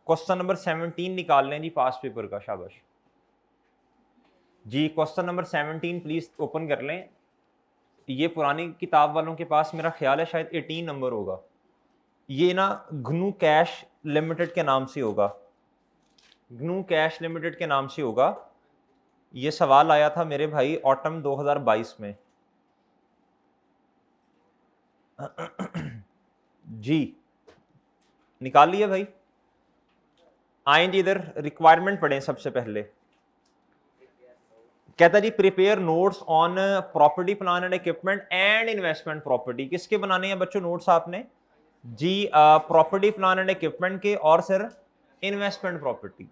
Question number 17 निकाल लें जी पास paper का, शाबाश जी। क्वेश्चन नंबर 17 प्लीज ओपन कर लें। ये पुरानी किताब वालों के पास मेरा ख्याल है शायद 18 नंबर होगा। ये ना ग्नू कैश लिमिटेड के नाम से होगा, ग्नू कैश लिमिटेड के नाम से होगा। ये सवाल आया था मेरे भाई ऑटम 2022 में जी। निकाल लिया भाई। आए जी इधर, रिक्वायरमेंट पढ़ें सबसे पहले। कहता जी prepare notes on property plan and equipment and investment property. किसके बनाने हैं बच्चों नोट्स आपने जी? प्रॉपर्टी प्लान एंड इक्विपमेंट के और सर इन्वेस्टमेंट प्रॉपर्टी।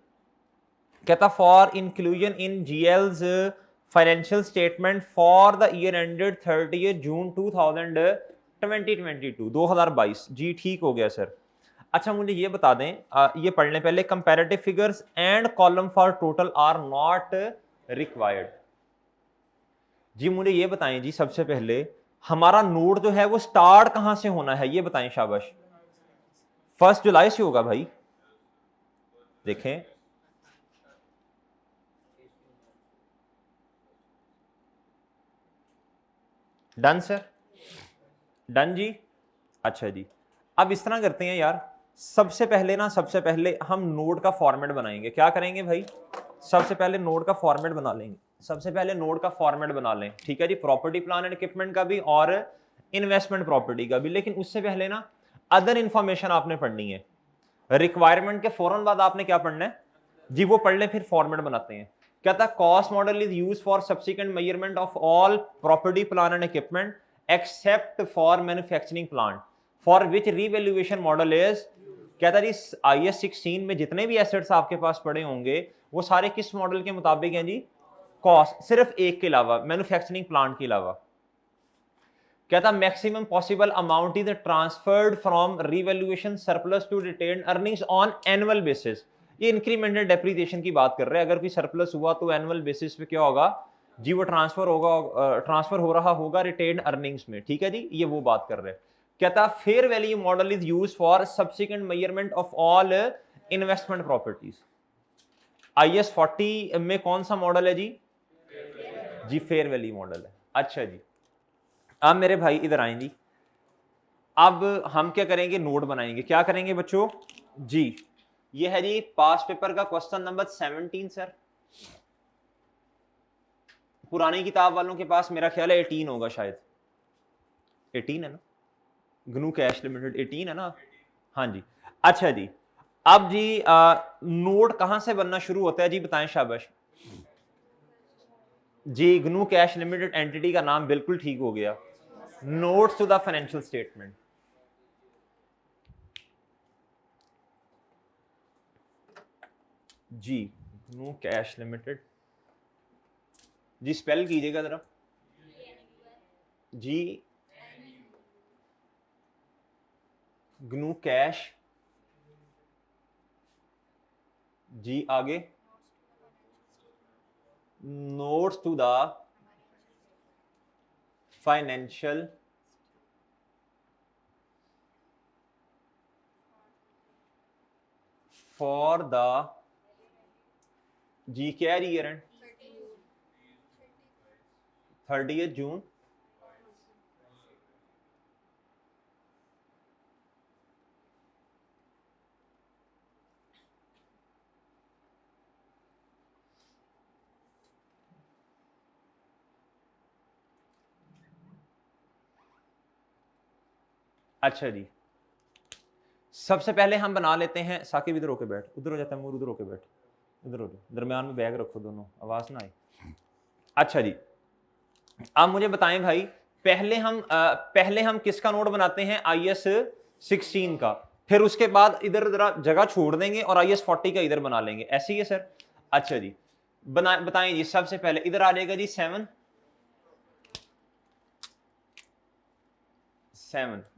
कहता for inclusion in GL's financial statement for the year ended 30 June 2022 जी। ठीक हो गया सर। अच्छा मुझे ये बता दें, ये पढ़ने पहले comparative figures and column for total are not required. जी मुझे ये बताएं जी सबसे पहले हमारा नोट जो है वो स्टार्ट कहां से होना है, ये बताएं शाबाश। 1 जुलाई से होगा भाई। देखें डन सर, डन जी। अच्छा जी, अब इस तरह करते हैं यार, सबसे पहले हम नोट का फॉर्मेट बनाएंगे। क्या करेंगे भाई? सबसे पहले नोट का फॉर्मेट बना लेंगे। सबसे पहले नोट का फॉर्मेट बना लें, ठीक है जी, प्रॉपर्टी प्लान एंड इक्विपमेंट का भी और इन्वेस्टमेंट प्रॉपर्टी का भी। लेकिन उससे पहले ना अदर इंफॉर्मेशन आपने पढ़नी है। रिक्वायरमेंट के फौरन बाद आपने क्या पढ़ना है जी? वो पढ़ लें, फिर फॉर्मेट बनाते हैं। क्या था? Cost model is use for subsequent measurement of all property plan and equipment except for manufacturing plant for which revaluation model is. कहता जी IAS 16 में जितने भी एसेट्स आपके पास पड़े होंगे वो सारे किस मॉडल के मुताबिक हैं जी? कॉस्ट, सिर्फ एक के अलावा, मैन्युफैक्चरिंग प्लांट के अलावा। कहता maximum possible amount is transferred from revaluation surplus to retained earnings on annual basis. ये इंक्रीमेंटल डेप्रिसिएशन की बात कर रहे हैं। अगर कोई सरप्लस हुआ तो एनुअल बेसिस पे क्या होगा जी? वो ट्रांसफर होगा, ट्रांसफर हो रहा होगा रिटेन्ड अर्निंग्स में, ठीक है जी, ये वो बात कर रहे हैं। कहता fair value model is use for subsequent measurement of all investment properties. IAS 40 में कौन सा मॉडल है जी? जी फेयर वैल्यू मॉडल है। अच्छा जी, अब मेरे भाई इधर आए जी। अब हम क्या करेंगे? नोट बनाएंगे। क्या करेंगे बच्चों जी? ये है जी पास पेपर का क्वेश्चन नंबर 17 सर। पुरानी किताब वालों के पास मेरा ख्याल है 18 होगा शायद। 18 है ना? ग्नू कैश लिमिटेड 18 है ना? हाँ जी। अच्छा जी, अब जी नोट कहां से बनना शुरू होता है जी? बताएं शाबाश जी। ग्नू कैश लिमिटेड एंटिटी का नाम बिल्कुल ठीक हो गया, notes to the financial statement. जी ग्नू कैश लिमिटेड जी, स्पेल कीजिएगा जरा जी। ग्नू कैश जी, आगे notes to the financial for the जी क्या ईयर एंड 30 जून। अच्छा जी, सबसे पहले हम बना लेते हैं। साकिब इधर होके बैठ, उधर हो जाता है, उधर होके बैठ, इधर हो जाओ, दरमियान में बैग रखो दोनों, आवाज ना आए। अच्छा जी, अब मुझे बताएं भाई, पहले हम किसका नोट बनाते हैं? IAS 16 का। फिर उसके बाद इधर जरा जगह छोड़ देंगे और IAS 40 का इधर बना लेंगे, ऐसे ही है सर? अच्छा जी, बताएं जी। सबसे पहले इधर आ जाएगा जी 7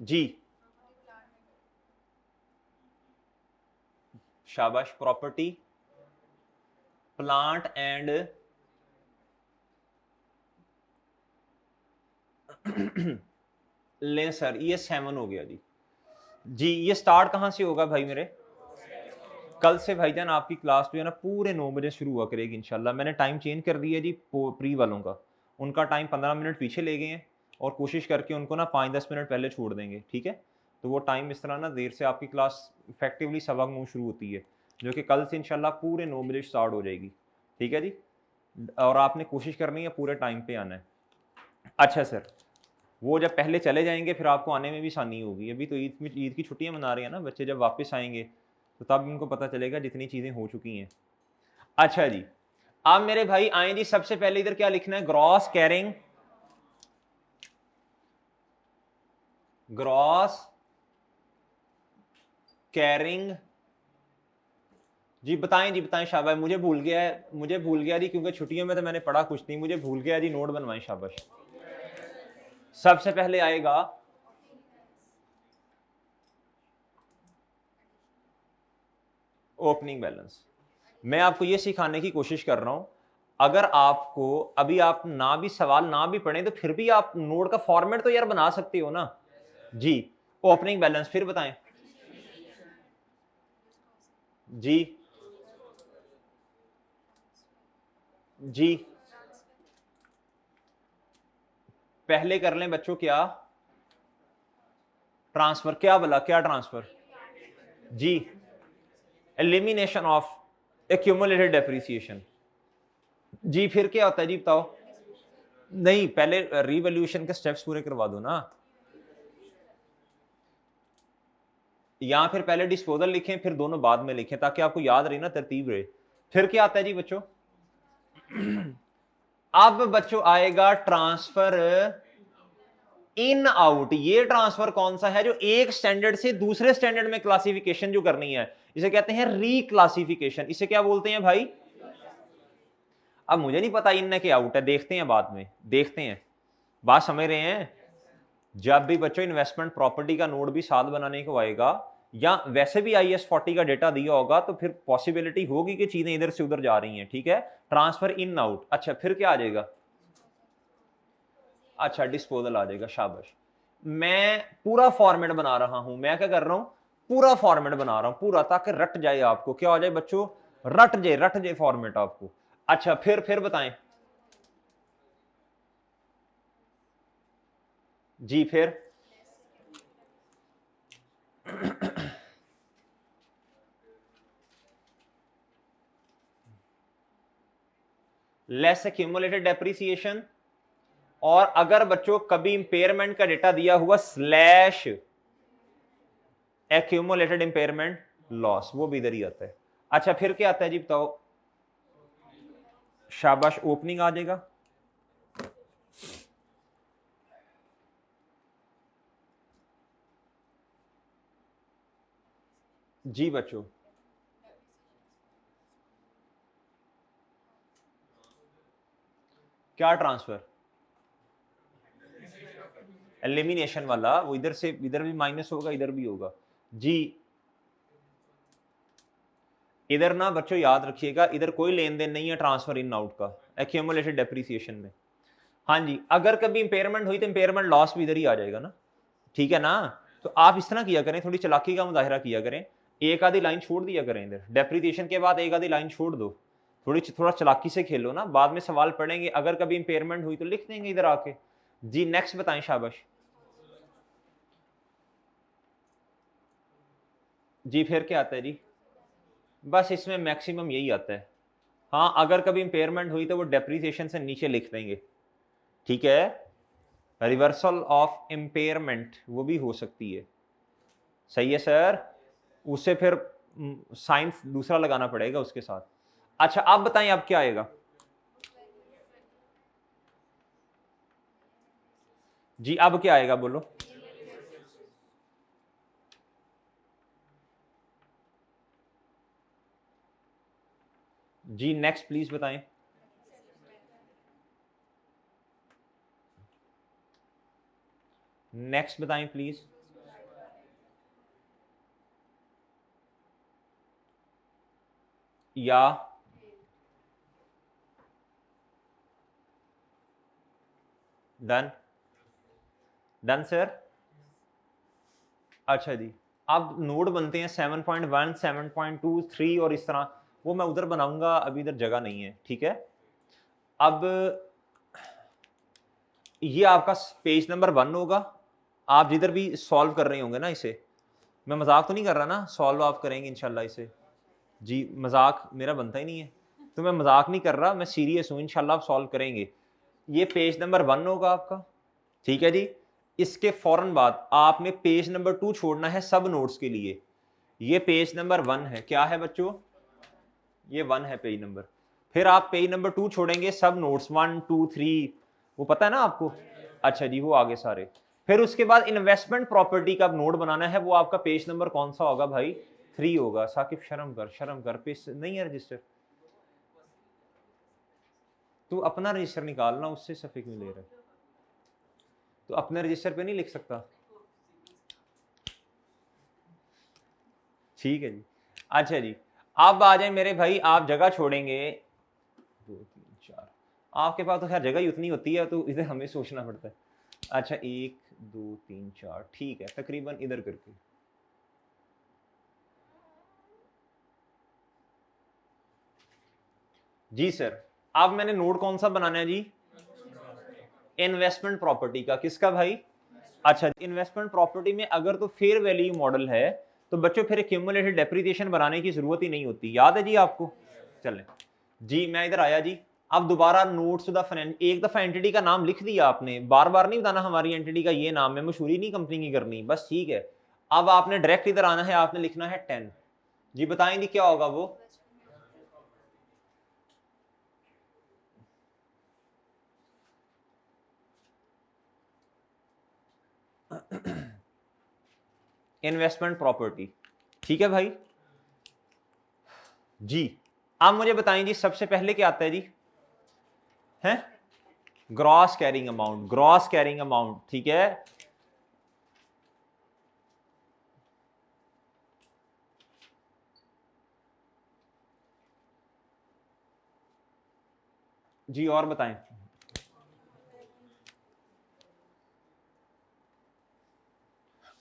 जी, शाबाश। प्रॉपर्टी प्लांट एंड ले सर, ये 7 हो गया जी। जी ये स्टार्ट कहां से होगा भाई मेरे? कल से भाईजान आपकी क्लास जो है ना पूरे 9 बजे शुरू हुआ करेगी इंशाल्लाह। मैंने टाइम चेंज कर दिया जी प्री वालों का, उनका टाइम 15 मिनट पीछे ले गए हैं और कोशिश करके उनको ना 5-10 मिनट पहले छोड़ देंगे, ठीक है। तो वो टाइम इस तरह ना देर से आपकी क्लास इफेक्टिवली 9:15 शुरू होती है, जो कि कल से इंशाल्लाह पूरे 9 बजे स्टार्ट हो जाएगी, ठीक है जी। और आपने कोशिश करनी है पूरे टाइम पे आना है। अच्छा सर, वो जब पहले चले जाएंगे फिर आपको आने में भी आसानी होगी। अभी तो ईद की छुट्टियां मना रहे हैं ना बच्चे, जब वापस आएंगे तो तब इनको पता चलेगा जितनी चीजें हो चुकी हैं। अच्छा जी, अब मेरे भाई आए जी, सबसे पहले इधर क्या लिखना है, ग्रॉस कैरिंग, ग्रॉस कैरिंग जी। बताएं जी, बताएं, शाबाश। मुझे भूल गया है, मुझे भूल गया जी, क्योंकि छुट्टियों में तो मैंने पढ़ा कुछ नहीं, मुझे भूल गया जी। नोट बनवाएं, शाबाश। सबसे पहले आएगा ओपनिंग बैलेंस। मैं आपको यह सिखाने की कोशिश कर रहा हूं, अगर आपको अभी आप ना भी सवाल ना भी पढ़ें तो फिर भी आप नोट का फॉर्मेट तो यार बना सकते हो ना जी। ओपनिंग बैलेंस, फिर बताएं जी। जी पहले कर लें बच्चों, क्या ट्रांसफर, क्या बोला, क्या ट्रांसफर जी, एलिमिनेशन ऑफ एक्यूमुलेटेड डेप्रिसिएशन जी। फिर क्या होता है जी, बताओ। नहीं, पहले रिवैल्यूएशन के स्टेप्स पूरे करवा दो ना, या फिर पहले डिस्पोजल लिखें फिर दोनों बाद में लिखें, ताकि आपको याद रहे ना, तरतीब रहे। फिर क्या आता है जी बच्चों, अब बच्चों आएगा ट्रांसफर इन आउट। ये ट्रांसफर कौन सा है, जो एक स्टैंडर्ड से दूसरे स्टैंडर्ड में क्लासिफिकेशन जो करनी है, इसे कहते हैं रीक्लासिफिकेशन। इसे क्या बोलते हैं भाई, अब मुझे नहीं पता इन के आउट है, देखते हैं बाद में, देखते हैं। बात समझ रहे हैं। जब भी बच्चों इन्वेस्टमेंट प्रॉपर्टी का नोट भी साथ बनाने को आएगा, या वैसे भी IAS 40 का डेटा दिया होगा, तो फिर पॉसिबिलिटी होगी कि चीजें इधर से उधर जा रही हैं, ठीक है। ट्रांसफर इन आउट, अच्छा फिर क्या आ जाएगा, अच्छा डिस्पोजल आ जाएगा, शाबाश। मैं पूरा फॉर्मेट बना रहा हूं, मैं क्या कर रहा हूं, पूरा फॉर्मेट बना रहा हूं पूरा, ताकि रट जाए आपको, क्या हो जाए बच्चों, रट जाए फॉर्मेट आपको। अच्छा फिर बताएं जी। फिर लेस एक्यूमुलेटेड डेप्रिसिएशन, और अगर बच्चों कभी इंपेयरमेंट का डेटा दिया हुआ स्लैश एक्यूमुलेटेड इंपेयरमेंट लॉस, वो भी इधर ही आता है। अच्छा फिर क्या आता है जी, बताओ, शाबाश, ओपनिंग आ जाएगा जी बच्चों। क्या ट्रांसफर, एलिमिनेशन वाला, वो इधर से इधर भी माइनस होगा, इधर भी होगा जी। इधर ना बच्चों याद रखिएगा, इधर कोई लेन देन नहीं है ट्रांसफर इन आउट का एक्यूमुलेटेड डेप्रिसिएशन में। हाँ जी, अगर कभी इंपेयरमेंट हुई तो इंपेयरमेंट लॉस भी इधर ही आ जाएगा ना, ठीक है ना। तो आप इस तरह किया करें, थोड़ी चालाकी का मुजाहिरा किया करें, एक आधी लाइन छोड़ दिया करें इधर, डेप्रिसिएशन के बाद एक आधी लाइन छोड़ दो, थोड़ा चालाकी से खेलो ना, बाद में सवाल पढ़ेंगे, अगर कभी इंपेयरमेंट हुई तो लिख देंगे इधर आके जी। नेक्स्ट बताएं, शाबाश जी। फिर क्या आता है जी, बस इसमें मैक्सिमम यही आता है। हाँ, अगर कभी इंपेयरमेंट हुई तो वो डेप्रिसिएशन से नीचे लिख देंगे, ठीक है। रिवर्सल ऑफ इंपेयरमेंट वो भी हो सकती है, सही है सर। उसे फिर साइंस दूसरा लगाना पड़ेगा उसके साथ। अच्छा आप बताएं, अब क्या आएगा जी, अब क्या आएगा बोलो जी। नेक्स्ट प्लीज बताएं, नेक्स्ट बताएं प्लीज। या डन, डन सर। अच्छा जी, अब नोड बनते हैं 7.1, 7.2, 3 और इस तरह, वो मैं उधर बनाऊंगा, अभी इधर जगह नहीं है, ठीक है। अब ये आपका पेज नंबर 1 होगा, आप जिधर भी सॉल्व कर रहे होंगे ना इसे, मैं मजाक तो नहीं कर रहा ना, सॉल्व आप करेंगे इंशाल्लाह इसे। जी मजाक मेरा बनता ही नहीं है, तो मैं मजाक नहीं कर रहा, मैं सीरियस हूँ, इंशाल्लाह आप सॉल्व करेंगे। ये पेज नंबर 1 होगा आपका, ठीक है जी। इसके फौरन बाद आपने पेज नंबर 2 छोड़ना है सब नोट्स के लिए। ये पेज नंबर 1 है, क्या है बच्चों, ये 1 है पेज नंबर। फिर आप पेज नंबर 2 छोड़ेंगे सब नोट्स 1, 2, 3, वो पता है ना आपको, अच्छा जी वो आगे सारे। फिर उसके बाद इन्वेस्टमेंट प्रॉपर्टी का नोट बनाना है, वो आपका पेज नंबर कौन सा होगा भाई, 3 होगा। साकिब शर्म कर, पेज नहीं है रजिस्टर, तू अपना रजिस्टर निकालना, उससे सफे क्यों ले रहा है, तो अपने रजिस्टर पे नहीं लिख सकता, ठीक है जी। अच्छा जी, अब आ जाए मेरे भाई, आप जगह छोड़ेंगे 2, 3, 4, आपके पास तो खैर जगह ही उतनी होती है, तो इधर हमें सोचना पड़ता है। अच्छा 1, 2, 3, 4, ठीक है, तकरीबन इधर करके। जी सर, अब मैंने नोट कौन सा बनाना है जी, इन्वेस्टमेंट प्रॉपर्टी का, किसका भाई, अच्छा इन्वेस्टमेंट प्रॉपर्टी में अगर तो फेयर वैल्यू मॉडल है तो बच्चों फिर क्यूमुलेटेड डेप्रिसिएशन बनाने की जरूरत ही नहीं होती, याद है जी आपको। चलें जी, मैं इधर आया जी। अब दोबारा नोट्स टू द फाइनेंस, एक दफा एंटिटी का नाम लिख दिया आपने, बार बार नहीं बताना हमारी एंटिटी का ये नाम है, मशहूरी नहीं कंपनी की करनी, बस ठीक है। अब आपने डायरेक्ट इधर आना है, आपने लिखना है 10। जी बताएं जी क्या होगा वो, इन्वेस्टमेंट प्रॉपर्टी, ठीक है भाई जी। आप मुझे बताएं जी सबसे पहले क्या आता है जी, हैं gross carrying amount, gross carrying amount, ठीक है। जी और बताएं,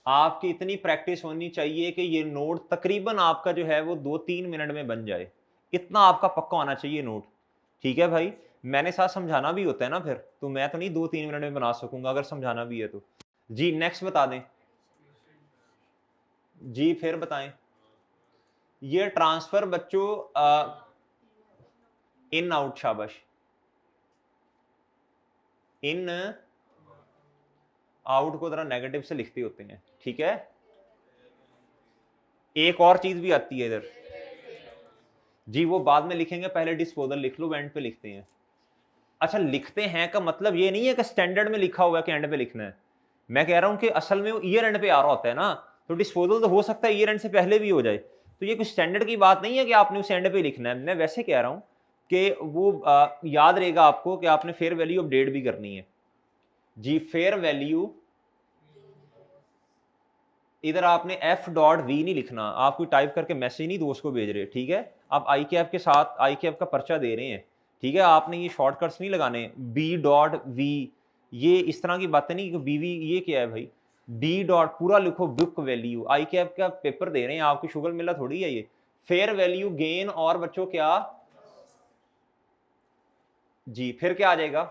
आपकी इतनी प्रैक्टिस होनी चाहिए कि ये नोट तकरीबन आपका जो है वो 2-3 मिनट में बन जाए, इतना आपका पक्का होना चाहिए नोट, ठीक है भाई। मैंने साथ समझाना भी होता है ना फिर, तो मैं तो नहीं 2-3 मिनट में बना सकूंगा अगर समझाना भी है तो। जी नेक्स्ट बता दें, जी फिर बताएं। ये ट्रांसफर बच्चों इन आउट, शाबाश, इन आउट को जरा नेगेटिव से लिखते होते हैं, ठीक है। एक और चीज भी आती है इधर जी, वो बाद में लिखेंगे, पहले डिस्पोजल लिख लो, एंड पे लिखते हैं। अच्छा लिखते हैं का मतलब ये नहीं है कि स्टैंडर्ड में लिखा हुआ है कि एंड पे लिखना है, मैं कह रहा हूं कि असल में वो ईयर एंड पे आ रहा होता है ना, तो डिस्पोजल तो हो सकता है ईयर एंड से पहले भी हो जाए, तो ये कुछ स्टैंडर्ड की बात नहीं है कि आपने उस एंड पे लिखना है। मैं वैसे कह रहा हूं कि वो याद रहेगा आपको कि आपने फेयर वैल्यू अपडेट भी करनी है जी। फेयर वैल्यू इधर आपने f.v नहीं लिखना, आप कोई टाइप करके मैसेज नहीं दोस्त को भेज रहे, ठीक है। आप आई कैप के साथ आई कैप का पर्चा दे रहे हैं, ठीक है, आपने ये शॉर्टकट्स नहीं लगाने, b.v, ये इस तरह की बातें नहीं कि बीवी ये क्या है भाई, d डॉट पूरा लिखो, बुक वैल्यू, आई कैप का पेपर दे रहे हैं, आपकी शुगर मिला थोड़ी है ये। फेयर वैल्यू गेन और बच्चों क्या जी, फिर क्या आ जाएगा,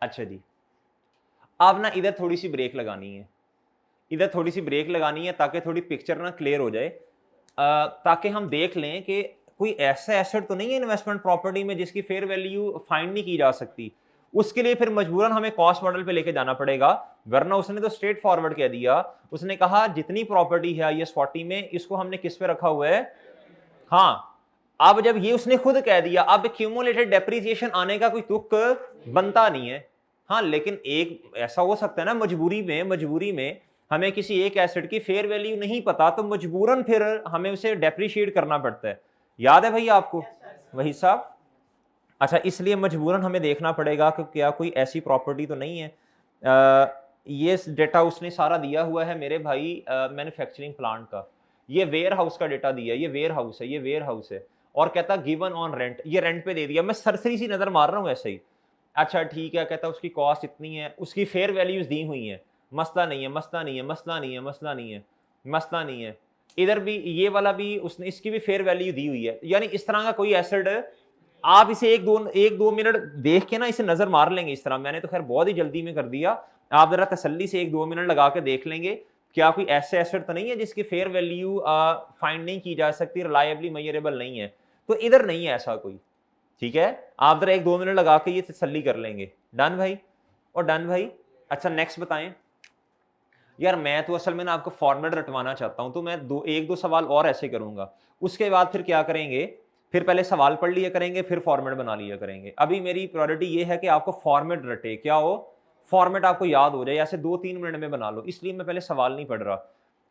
अच्छा जी। अब ना इधर थोड़ी सी ब्रेक लगानी है, इधर थोड़ी सी ब्रेक लगानी है ताकि थोड़ी पिक्चर ना क्लियर हो जाए, ताकि हम देख लें कि कोई ऐसा एसेट तो नहीं है इन्वेस्टमेंट प्रॉपर्टी में जिसकी फेयर वैल्यू फाइंड नहीं की जा सकती। उसके लिए फिर मजबूरन हमें कॉस्ट मॉडल पे लेके जाना पड़ेगा, वरना उसने तो स्ट्रेट फॉरवर्ड कह दिया, उसने कहा जितनी प्रॉपर्टी है IAS 40 में, इसको हमने किस पे रखा हुआ है, हाँ। अब जब ये उसने खुद कह दिया, अब क्यूमुलेटेड डेप्रिसिएशन आने का कोई तुक बनता नहीं है। हाँ लेकिन एक ऐसा हो सकता है ना, मजबूरी में हमें किसी एक एसेट की फेयर वैल्यू नहीं पता, तो मजबूरन फिर हमें उसे डेप्रिशिएट करना पड़ता है, याद है भैया आपको, वही साहब। अच्छा इसलिए मजबूरन हमें देखना पड़ेगा कि क्या कोई ऐसी प्रॉपर्टी तो नहीं है। ये डेटा उसने सारा दिया हुआ है मेरे भाई मैन्युफैक्चरिंग प्लांट का, ये वेयर हाउस का डेटा दिया, ये वेयर हाउस है, ये वेयर हाउस है, और कहता गिवन ऑन रेंट, ये रेंट पे दे दिया, मैं सरसरी सी नजर मार रहा हूँ ऐसे ही, अच्छा ठीक है, कहता है उसकी कॉस्ट इतनी है, उसकी फेयर वैल्यूज दी हुई है, मसला नहीं है, मसला नहीं है, मसला नहीं है, मसला नहीं है, मसला नहीं है। इधर भी ये वाला भी उसने, इसकी भी फेयर वैल्यू दी हुई है। यानी इस तरह का कोई एसेट आप इसे एक दो मिनट देख के ना इसे नजर मार लेंगे। इस तरह मैंने तो खैर बहुत ही जल्दी में कर दिया, आप जरा तसल्ली से एक दो मिनट लगा के देख लेंगे क्या कोई ऐसे एसेट तो नहीं है जिसकी फेयर वैल्यू फाइंड नहीं की जा सकती, रिलायबली मेजरेबल नहीं है। तो इधर नहीं है ऐसा कोई, ठीक है। आप जरा एक दो मिनट लगा के ये तसल्ली कर लेंगे। डन भाई और डन भाई। अच्छा नेक्स्ट बताएं यार, मैं तो असल में ना आपको फॉर्मेट रटवाना चाहता हूं, तो मैं एक दो सवाल और ऐसे करूंगा, उसके बाद फिर क्या करेंगे, फिर पहले सवाल पढ़ लिया करेंगे, फिर फॉर्मेट बना लिया करेंगे। अभी मेरी प्रायोरिटी ये है कि आपको फॉर्मेट रटे, क्या हो, फॉर्मेट आपको याद हो जाए, ऐसे 2-3 मिनट में बना लो, इसलिए मैं पहले सवाल नहीं पढ़ रहा।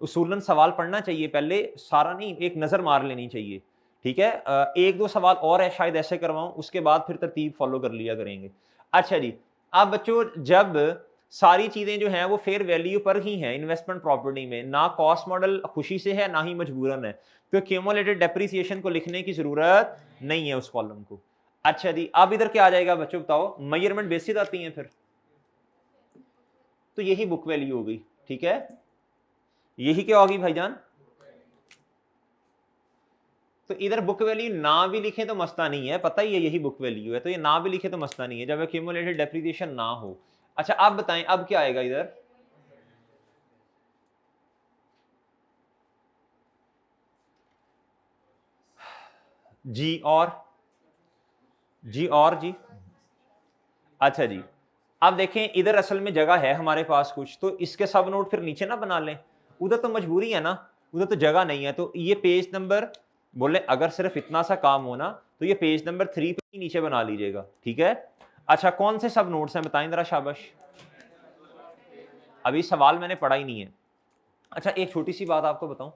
उसूलन सवाल पढ़ना चाहिए पहले, सारा नहीं, एक नजर मार लेनी चाहिए, ठीक है। एक दो सवाल और है शायद ऐसे करवाऊं, उसके बाद फिर तरतीब फॉलो कर लिया करेंगे। अच्छा जी, अब बच्चों जब सारी चीजें जो हैं वो फेयर वैल्यू पर ही हैं इन्वेस्टमेंट प्रॉपर्टी में, ना कॉस्ट मॉडल खुशी से है ना ही मजबूरन है, तो क्यूमुलेटेड डेप्रिसिएशन को लिखने की जरूरत नहीं है उस कॉलम को। अच्छा जी, अब इधर क्या आ जाएगा बच्चों बताओ, मेजरमेंट बेसिस आती हैं फिर, तो यही बुक वैल्यू हो गई, ठीक है। यही क्या होगी भाईजान, तो इधर बुक वैल्यू ना भी लिखे तो मसला नहीं है, पता ही है यही बुक वैल्यू है, तो ये ना भी लिखे तो मसला नहीं है जब एक्यूमुलेटेड डेप्रिसिएशन ना हो। अच्छा आप बताएं अब क्या आएगा इधर, जी और जी और जी। अच्छा जी, अब देखें इधर असल में जगह है हमारे पास कुछ, तो इसके सब नोट फिर नीचे ना बना लें, उधर तो मजबूरी है ना, उधर तो जगह नहीं है, तो ये पेज नंबर बोले अगर सिर्फ इतना सा काम हो ना, तो ये पेज नंबर 3 पे ही नीचे बना लीजिएगा, ठीक है। अच्छा कौन से सब नोट्स हैं बताएं जरा, शाबाश। अभी सवाल मैंने पढ़ा ही नहीं है। अच्छा एक छोटी सी बात आपको बताऊं,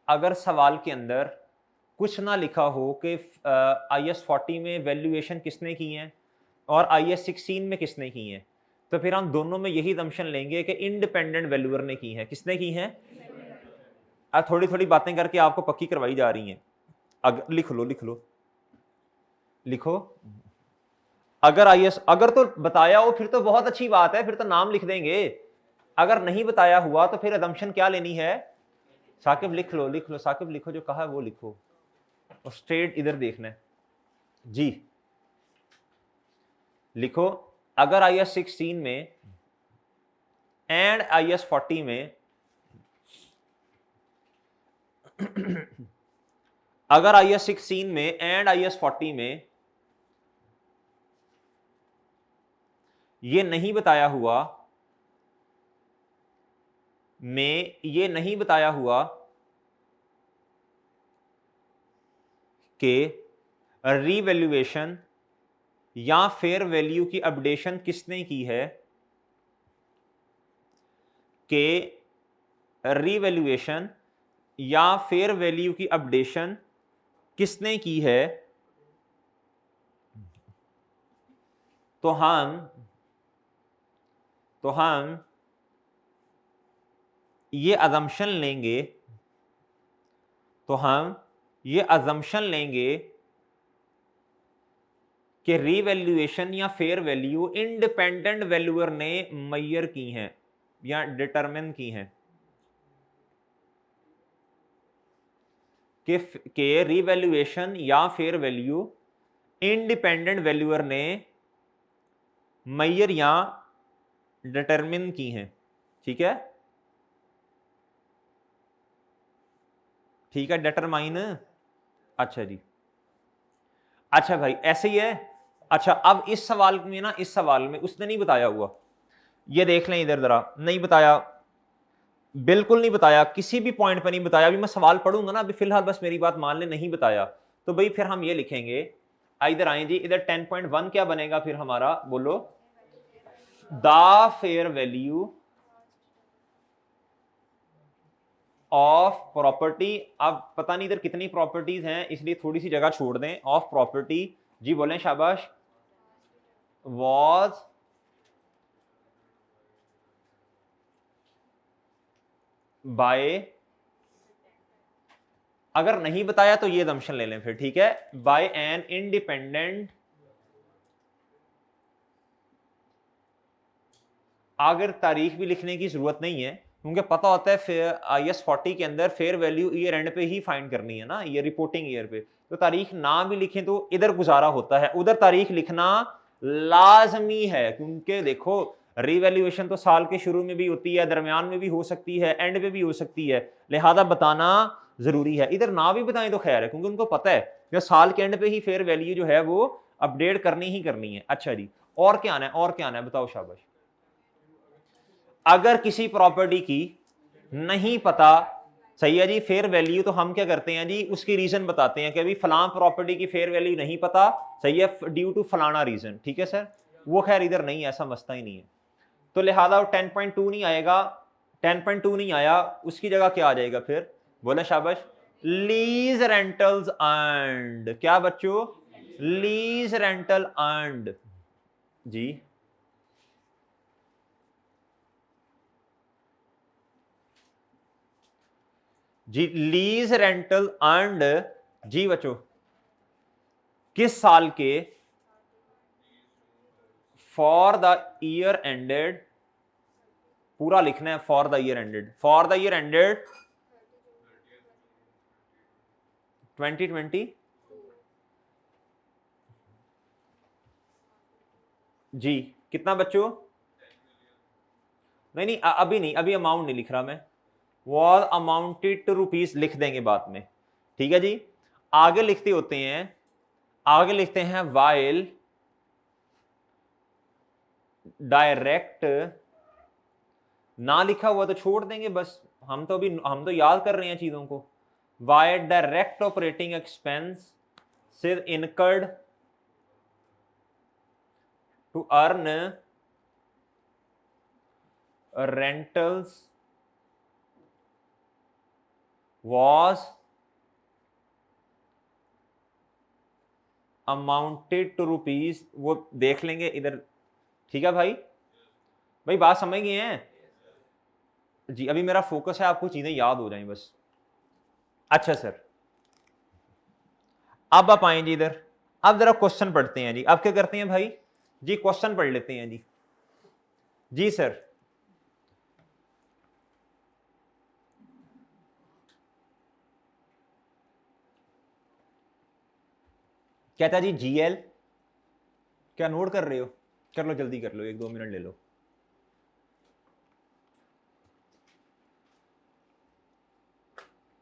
अगर सवाल के अंदर कुछ ना लिखा हो कि IS 40 में वैल्यूएशन किसने की है और IS 16 में किसने की है, तो फिर हम दोनों में यही दमशन लेंगे कि इंडिपेंडेंट वैल्यूअर ने की है। किसने की है, अब थोड़ी थोड़ी बातें करके आपको पक्की करवाई जा रही हैं। लिख लो लिख लो लिखो, अगर IS अगर तो बताया हो फिर तो बहुत अच्छी बात है, फिर तो नाम लिख देंगे। अगर नहीं बताया हुआ तो फिर अदम्पशन क्या लेनी है, साकिब लिख लो लिख लो, साकिब लिखो, जो कहा है वो लिखो और स्ट्रेट इधर देखना है जी। लिखो, अगर IS 16 में एंड IS 40 में अगर IS 16 में एंड IS 40 में ये नहीं बताया हुआ, ये नहीं बताया हुआ कि रीवैल्यूएशन या फेयर वैल्यू की अपडेशन किसने की है, कि रीवैल्यूएशन या फेयर वैल्यू की अपडेशन किसने की है, तो हम ये अजम्पशन लेंगे, तो हम ये अजम्पशन लेंगे कि रीवैल्यूएशन या फेयर वैल्यू इंडिपेंडेंट वैल्यूअर ने मेजर की हैं या डिटरमिन की हैं, कि रीवैल्यूएशन या फेयर वैल्यू इंडिपेंडेंट वैल्यूअर ने मेजर या डिटरमिन की हैं, ठीक है, ठीक है, डिटरमाइन। अच्छा जी, अच्छा भाई ऐसे ही है। अच्छा अब इस सवाल में ना, इस सवाल में उसने नहीं बताया हुआ, ये देख लें इधर जरा, नहीं बताया, बिल्कुल नहीं बताया, किसी भी पॉइंट पर नहीं बताया। अभी मैं सवाल पढ़ूंगा ना, अभी फिलहाल बस मेरी बात मान ले, नहीं बताया, तो भाई फिर हम ये लिखेंगे, इधर आए जी, इधर 10.1 क्या बनेगा फिर हमारा, बोलो, the fair value of property. अब पता नहीं इधर कितनी प्रॉपर्टीज हैं, इसलिए थोड़ी सी जगह छोड़ दें, ऑफ प्रॉपर्टी, जी बोलें शाबाश, वॉज बाय, अगर नहीं बताया तो ये दमशन ले लें फिर, ठीक है, बाय एन इंडिपेंडेंट अगर तारीख भी लिखने की जरूरत नहीं है, क्योंकि पता होता है IAS 40 के अंदर फेयर वैल्यू ईयर एंड पे ही फाइंड करनी है ना, ये रिपोर्टिंग ईयर पे, तो तारीख ना भी लिखें तो इधर गुजारा होता है, उधर तारीख लिखना लाजमी है, क्योंकि देखो रिवैल्यूएशन तो साल के शुरू में भी होती है, दरमियान में भी हो सकती है, एंड पे भी हो सकती है, लिहाजा बताना जरूरी है। इधर ना भी बताएं तो खैर है, क्योंकि उनको पता है कि साल के एंड पे ही फेयर वैल्यू जो है वो अपडेट करनी ही करनी है। अच्छा जी, और क्या आना है, और क्या आना है, बताओ शाबाश। अगर किसी प्रॉपर्टी की नहीं पता, सही है जी, फेयर वैल्यू, तो हम क्या करते हैं जी, उसकी रीजन बताते हैं कि अभी फलां प्रॉपर्टी की फेयर वैल्यू नहीं पता, सही है, ड्यू टू फलाना रीजन, ठीक है सर। वो खैर इधर नहीं, ऐसा मसला ही नहीं है, तो लिहाजा 10.2 नहीं आएगा, 10.2 नहीं आया, उसकी जगह क्या आ जाएगा फिर, बोले शाबाश, लीज रेंटल्स अर्न्ड। क्या बच्चों, लीज रेंटल अर्न्ड जी। जी लीज रेंटल अर्न्ड जी बच्चों, किस साल के, फॉर द ईयर एंडेड, पूरा लिखना है, for the year ended, for the year ended 2020 जी। कितना बच्चों, नहीं अभी नहीं, अभी अमाउंट नहीं लिख रहा मैं, वॉज अमाउंटेड टू रुपीज लिख देंगे बाद में, ठीक है जी। आगे लिखते होते हैं, आगे लिखते हैं वाइल डायरेक्ट, ना लिखा हुआ तो छोड़ देंगे बस, हम तो याद कर रहे हैं चीजों को। वाइल डायरेक्ट ऑपरेटिंग एक्सपेंस से incurred to earn rentals was amounted to rupees, वो देख लेंगे इधर, ठीक है भाई, भाई बात समझ गए हैं जी। अभी मेरा फोकस है आपको चीजें याद हो जाएं बस। अच्छा सर, अब आप आए जी इधर, अब जरा क्वेश्चन पढ़ते हैं जी। अब क्या करते हैं भाई जी, क्वेश्चन पढ़ लेते हैं जी। जी सर, कहता जी जीएल, क्या नोट कर रहे हो, कर लो जल्दी कर लो, 1-2 मिनट ले लो।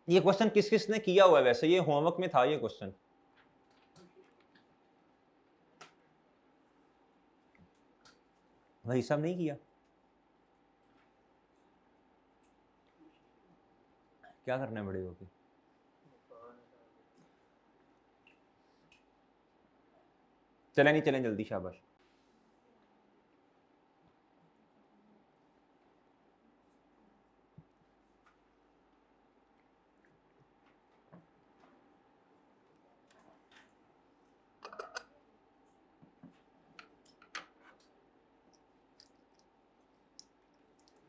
ये क्वेश्चन किस किस ने किया हुआ है, वैसे ये होमवर्क में था ये क्वेश्चन, भाई सब नहीं किया, क्या करना है बड़े होके, चले नहीं चलें जल्दी, शाबाश।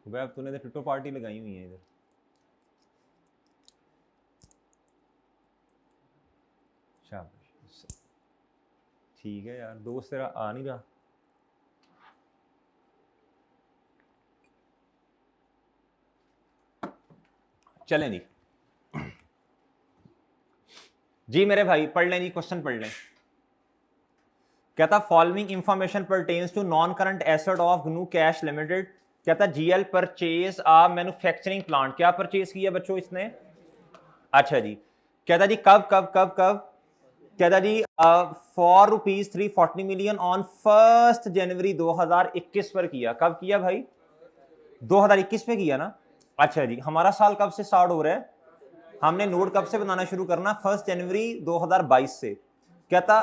भाई अब तूने तो टुटो पार्टी लगाई हुई है इधर, शाबाश, ठीक है यार, दोस्त तेरा आ नहीं रहा। चलें जी, जी मेरे भाई पढ़ लें जी, क्वेश्चन पढ़ लें। कहता following information pertains to non current asset of GNU cash limited. कहता GL purchase a manufacturing plant, क्या परचेज किया बच्चों इसने, अच्छा जी। कहता जी कब कब कब कब, कहता जी फॉर ₹340 मिलियन ऑन 1 जनवरी 2021 पर किया। कब किया भाई, 2021 पे किया ना। अच्छा जी, हमारा साल कब से स्टार्ट हो रहा है, हमने नोट कब से बनाना शुरू करना, 1 जनवरी 2022 से। कहता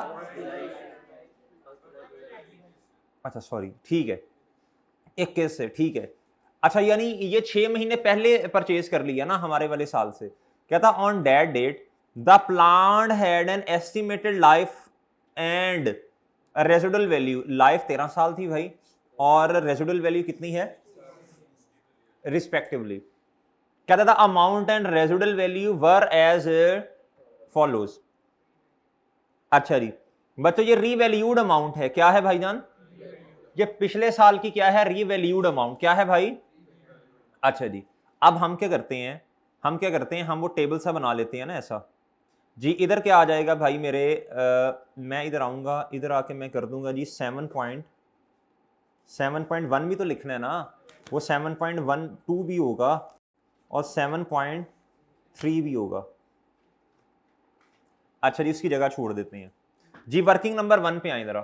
अच्छा सॉरी, ठीक है 21 से, ठीक है। अच्छा यानी ये 6 महीने पहले परचेज कर लिया ना हमारे वाले साल से। कहता on that date the plant had an estimated life and residual value, life 13 साल थी भाई, और रेजिडुअल वैल्यू कितनी है रिस्पेक्टिवली। कहता था amount and residual value were as follows. अच्छा जी बच्चों, ये रीवैल्यूड अमाउंट है, क्या है भाईजान, ये पिछले साल की क्या है, रीवैल्यूड अमाउंट क्या है भाई। अच्छा जी, अब हम क्या करते हैं, हम वो टेबल सा बना लेते हैं ना ऐसा जी। इधर क्या आ जाएगा भाई मेरे, मैं इधर आऊंगा, इधर आके मैं कर दूंगा जी 7.1 भी तो लिखना है ना, वो 7.12 भी होगा और 7.3 भी होगा। अच्छा जी, इसकी जगह छोड़ देते हैं जी। वर्किंग नंबर 1 पे आए जरा।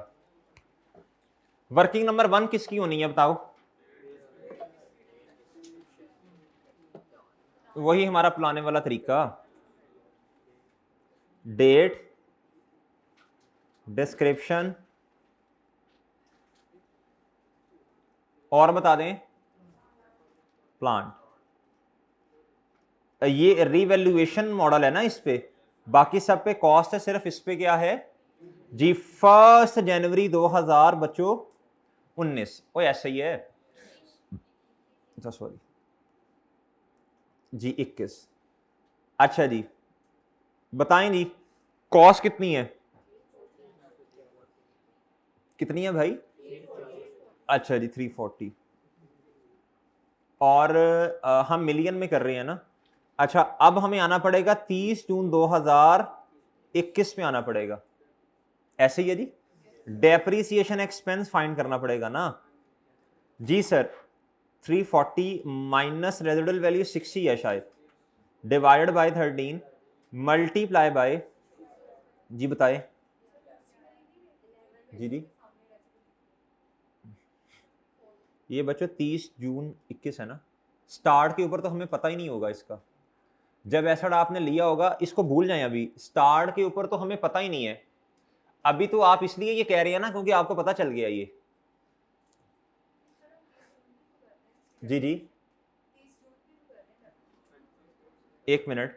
वर्किंग नंबर 1 किसकी होनी है बताओ। वही हमारा पुराने वाला तरीका, डेट, डिस्क्रिप्शन और बता दें प्लांट। ये रिवैल्यूएशन मॉडल है ना इस पे, बाकी सब पे कॉस्ट है, सिर्फ इस पे क्या है जी 1 जनवरी 2000 बच्चों 19। ओ ऐसा ही है, सॉरी जी 21। अच्छा जी, बताएं जी कॉस्ट कितनी है, कितनी है भाई। अच्छा जी 340 और हम मिलियन में कर रहे हैं ना। अच्छा, अब हमें आना पड़ेगा 30 जून 2021 में आना पड़ेगा, ऐसे ही है जी। डेप्रीसिएशन एक्सपेंस फाइंड करना पड़ेगा ना जी सर। 340 माइनस रेजिडुअल वैल्यू 60 है शायद, डिवाइडेड बाय 13 मल्टीप्लाई बाय, जी बताए जी। ये बच्चों 30 जून 21 है ना, स्टार्ट के ऊपर तो हमें पता ही नहीं होगा इसका। जब एसेट आपने लिया होगा इसको भूल जाएं, अभी स्टार्ट के ऊपर तो हमें पता ही नहीं है। अभी तो आप इसलिए ये कह रहे हैं ना क्योंकि आपको पता चल गया ये। जी जी, एक मिनट।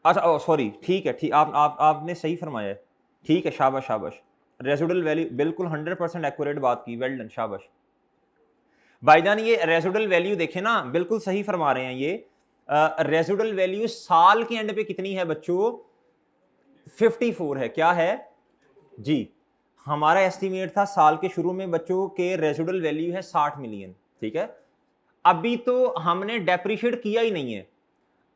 अच्छा सॉरी, ठीक है, ठीक, आपने सही फरमाया है, ठीक है, शाबाश शाबाश। रेसिडुअल वैल्यू बिल्कुल 100% एक्यूरेट बात की, वेल डन, शाबाश भाईजान। ये रेसिडुअल वैल्यू देखें ना, बिल्कुल सही फरमा रहे हैं ये। रेसिडुअल वैल्यू साल के एंड पे कितनी है बच्चों, 54 है, क्या है जी। हमारा एस्टीमेट था साल के शुरू में बच्चों के रेसिडुअल वैल्यू है 60 मिलियन, ठीक है। अभी तो हमने डेप्रिशिएट किया ही नहीं है,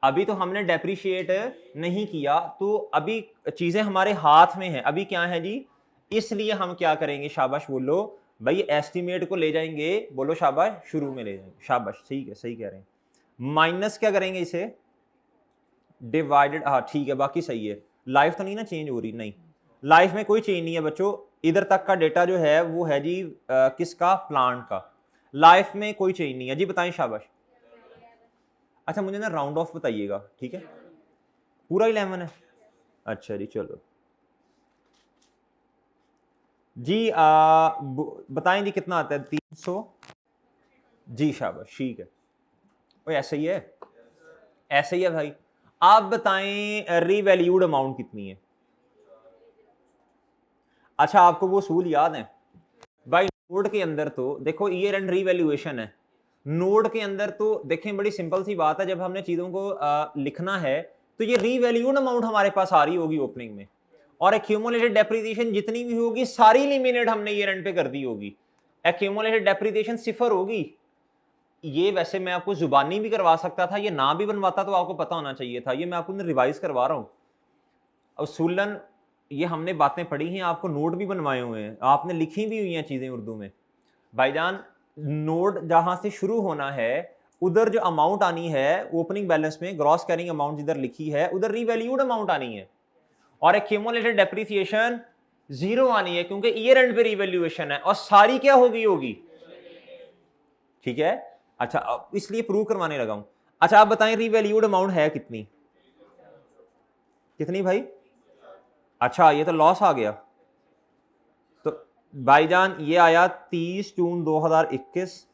अभी तो हमने डेप्रिशिएट नहीं किया, तो अभी चीजें हमारे हाथ में हैं। अभी क्या है जी, इसलिए हम क्या करेंगे, शाबाश बोलो भाई, एस्टीमेट को ले जाएंगे, बोलो शाबाश, शुरू में ले जाएंगे, शाबाश, ठीक है, सही कह रहे हैं। माइनस क्या करेंगे इसे, डिवाइडेड, हाँ ठीक है, बाकी सही है। लाइफ तो नहीं ना चेंज हो रही, नहीं, लाइफ में कोई चेंज नहीं है बच्चों। इधर तक का डेटा जो है वो है जी किसका, प्लांट का। लाइफ में कोई चेंज नहीं है जी, बताएं शाबाश। अच्छा मुझे ना राउंड ऑफ बताइएगा, ठीक है, पूरा 11 है। अच्छा जी चलो जी, बताएं जी कितना आता है, 300 जी, शाबाश, ठीक है। ओ ऐसे ही है, ऐसे ही है भाई। आप बताएं रीवैल्यूड अमाउंट कितनी है। अच्छा आपको वो सूल याद है भाई, नोड के अंदर तो देखो ईयर एंड रीवैल्यूएशन है, नोड के अंदर तो देखें बड़ी सिंपल सी बात है, जब हमने चीजों को लिखना है तो ये रीवैल्यूड अमाउंट हमारे पास आ रही होगी ओपनिंग में, और एक्यूमुलेटेड डेप्रिसिएशन जितनी भी होगी सारी लिमिनेट हमने ईयर एंड पे कर दी होगी, एक्यूमुलेटेड डेप्रिसिएशन 0 होगी। ये वैसे मैं आपको जुबानी भी करवा सकता था, ये ना भी बनवाता तो आपको पता होना चाहिए था, ये मैं आपको रिवाइज करवा रहा हूँ। उसूलन ये हमने बातें पढ़ी हैं, आपको नोट भी बनवाए हुए हैं, आपने लिखी भी हुई हैं चीजें उर्दू में भाईजान। नोट जहां से शुरू होना है, उधर जो अमाउंट आनी है ओपनिंग बैलेंस में, ग्रॉस कैरिंग अमाउंट जिधर लिखी है उधर रीवैल्यूड अमाउंट आनी है, और एक्यूमुलेटेड डेप्रिसिएशन 0 आनी है, क्योंकि ईयर एंड पे रीवैल्यूएशन है, और सारी क्या होगी, ठीक है। अच्छा अब इसलिए प्रूव करवाने लगा हूं। अच्छा आप बताएं रीवैल्यूड अमाउंट है कितनी, कितनी भाई। अच्छा ये तो लॉस आ गया, तो भाईजान ये आया 30 जून 2021,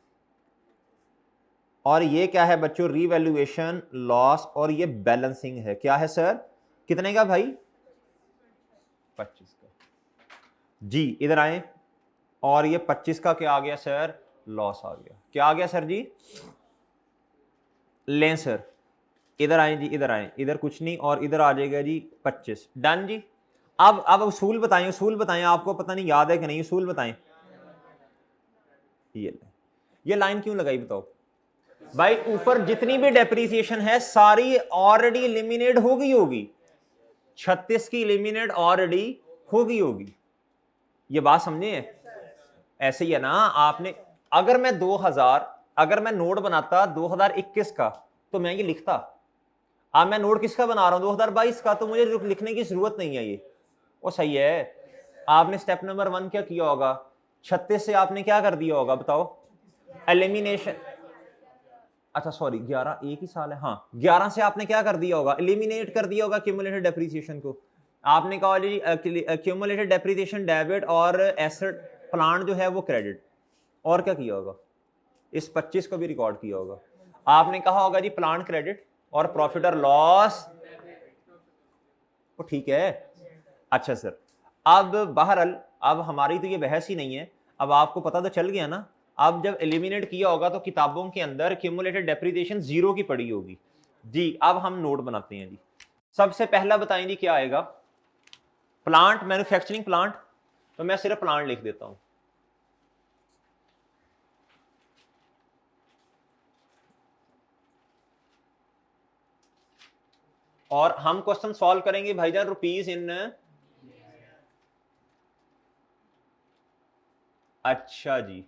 और ये क्या है बच्चों, रीवैल्यूएशन लॉस, और ये बैलेंसिंग है, क्या है सर, कितने का भाई, 25 का जी। इधर आए, और ये 25 का क्या आ गया सर, लॉस आ गया, क्या आ गया सर जी, लें सर, इधर आए जी, इधर आए, इधर कुछ नहीं, और इधर आ जाएगा जी 25, डन जी। अब उसूल बताएं, उसूल बताएं, आपको पता नहीं याद है कि नहीं, उसूल बताएं। ये लाइन क्यों लगाई बताओ भाई? ऊपर जितनी भी डेप्रीसिएशन है सारी ऑलरेडी एलिमिनेट होगी 36 की एलिमिनेट ऑलरेडी होगी। ये बात समझे? ऐसे ही है ना, आपने अगर मैं नोट बनाता 2021 का तो मैं ये लिखता। अब मैं नोट किसका बना रहा हूं? 2022 का, तो मुझे लिखने की जरूरत नहीं है। ये वो सही है। आपने स्टेप नंबर 1 क्या किया होगा? 36 से आपने क्या कर दिया होगा बताओ? एलिमिनेशन। अच्छा सॉरी, 11 एक ही साल है। हाँ, 11 से आपने क्या कर दिया होगा? एलिमिनेट कर दिया होगा क्यूमुलेटेड डेप्रिसिएशन को। आपने कहा क्यूमुलेटेड डेप्रिसिएशन डेबिट और एसेट प्लान जो है वो क्रेडिट। और क्या किया होगा? इस 25 को भी रिकॉर्ड किया होगा। आपने कहा होगा जी प्लान क्रेडिट और प्रॉफिट और लॉस। तो ठीक है। अच्छा सर, अब बहरहाल अब हमारी तो ये बहस ही नहीं है। अब आपको पता तो चल गया ना। अब जब एलिमिनेट किया होगा तो किताबों के अंदर क्यूमुलेटेड डेप्रिसिएशन 0 की पड़ी होगी जी। अब हम नोट बनाते हैं जी। सबसे पहला बताएं जी क्या आएगा? Plant, manufacturing plant. तो मैं सिर्फ प्लांट लिख देता हूं। और हम क्वेश्चन सॉल्व करेंगे भाईजान रुपीज इन। अच्छा जी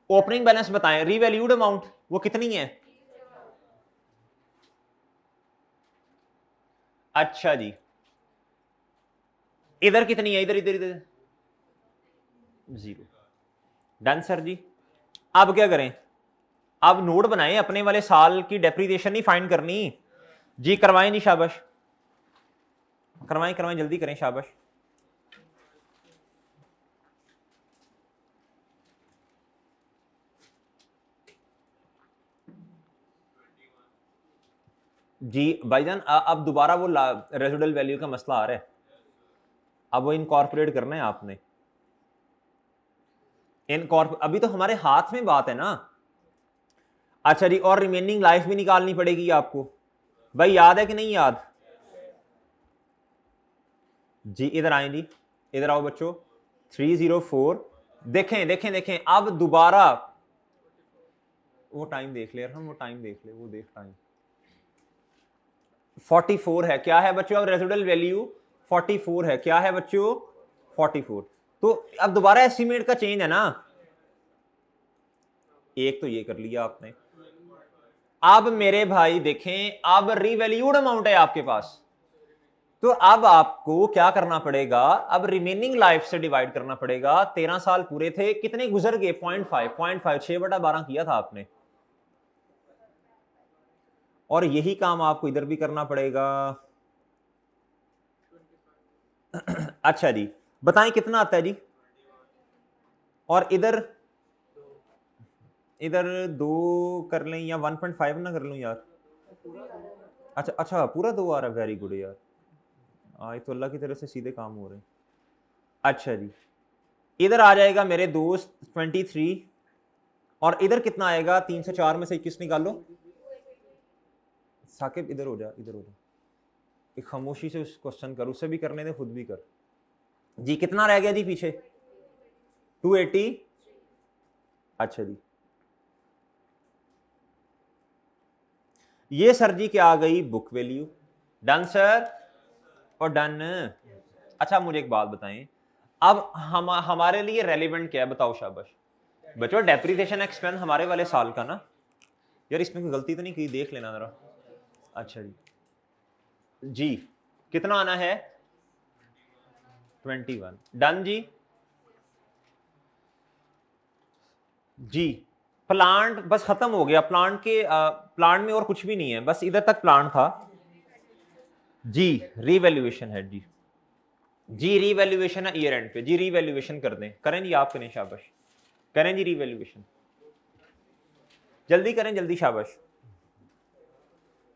ओपनिंग बैलेंस बताएं। रीवैल्यूड अमाउंट वो कितनी है? अच्छा जी, इधर कितनी है? इधर इधर इधर 0। डन सर जी। अब क्या करें? अब नोट बनाएं, अपने वाले साल की डेप्रिसिएशन नहीं फाइंड करनी जी। करवाएं जी, शाबाश करवाएं करवाएं, जल्दी करें, शाबाश। जी भाईजान अब दोबारा वो रेजिडुअल वैल्यू का मसला आ रहा है। अब वो इनकॉर्पोरेट करना है आपने। अभी तो हमारे हाथ में बात है ना। अच्छा जी, और रिमेनिंग लाइफ भी निकालनी पड़ेगी आपको। भाई याद है कि नहीं याद? जी इधर आए जी, इधर आओ बच्चों। 304। देखें देखें देखें, अब दोबारा वो टाइम देख ले हम, वो टाइम देख ले, वो देख टाइम। 44 है। क्या है बच्चों? अब रेजिडुअल वैल्यू 44 है। क्या है बच्चों? 44। तो अब दोबारा एस्टिमेट का चेंज है ना। एक तो ये कर लिया आपने। अब मेरे भाई देखें, अब रीवैल्यूड अमाउंट है आपके पास। तो अब आपको क्या करना पड़ेगा? अब रिमेनिंग लाइफ से डिवाइड करना पड़ेगा। 13 साल पूरे थे, कितने गुजर गए? 0.5 6/12 किया था आपने। और यही काम आपको इधर भी करना पड़ेगा। अच्छा जी, बताएं कितना आता है जी? और इधर इधर 2 कर लें या 1.5 ना कर लूं यार? अच्छा अच्छा, पूरा 2 आ रहा है। वेरी गुड यार, आज तो अल्लाह की तरफ से सीधे काम हो रहे हैं। अच्छा जी, इधर आ जाएगा मेरे दोस्त 23। और इधर कितना आएगा? 304 में से 21 निकालो। साकिब इधर हो जा, इधर हो जा। एक खामोशी से उस क्वेश्चन कर, उससे भी करने दे, खुद भी कर जी। कितना रह गया जी पीछे? 280। अच्छा जी, ये सर जी क्या आ गई? Book value. डन सर, और डन। अच्छा मुझे एक बात बताएं, अब हमारे लिए रेलिवेंट क्या है बताओ? शाबाश बच्चों, डेप्रिसिएशन एक्सपेंस हमारे वाले साल का ना। यार इसमें कोई गलती तो नहीं की? देख लेना जरा। अच्छा जी कितना आना है? 21। डन जी। जी प्लांट बस खत्म हो गया। प्लांट में और कुछ भी नहीं है, बस इधर तक प्लांट था जी। रीवैल्यूएशन है जी। जी रीवैल्यूएशन है ईयर एंड पे जी। रीवैल्यूएशन कर दें, करें जी, आप करें, शाबाश करें जी रीवैल्यूएशन। जल्दी करें, जल्दी, शाबाश।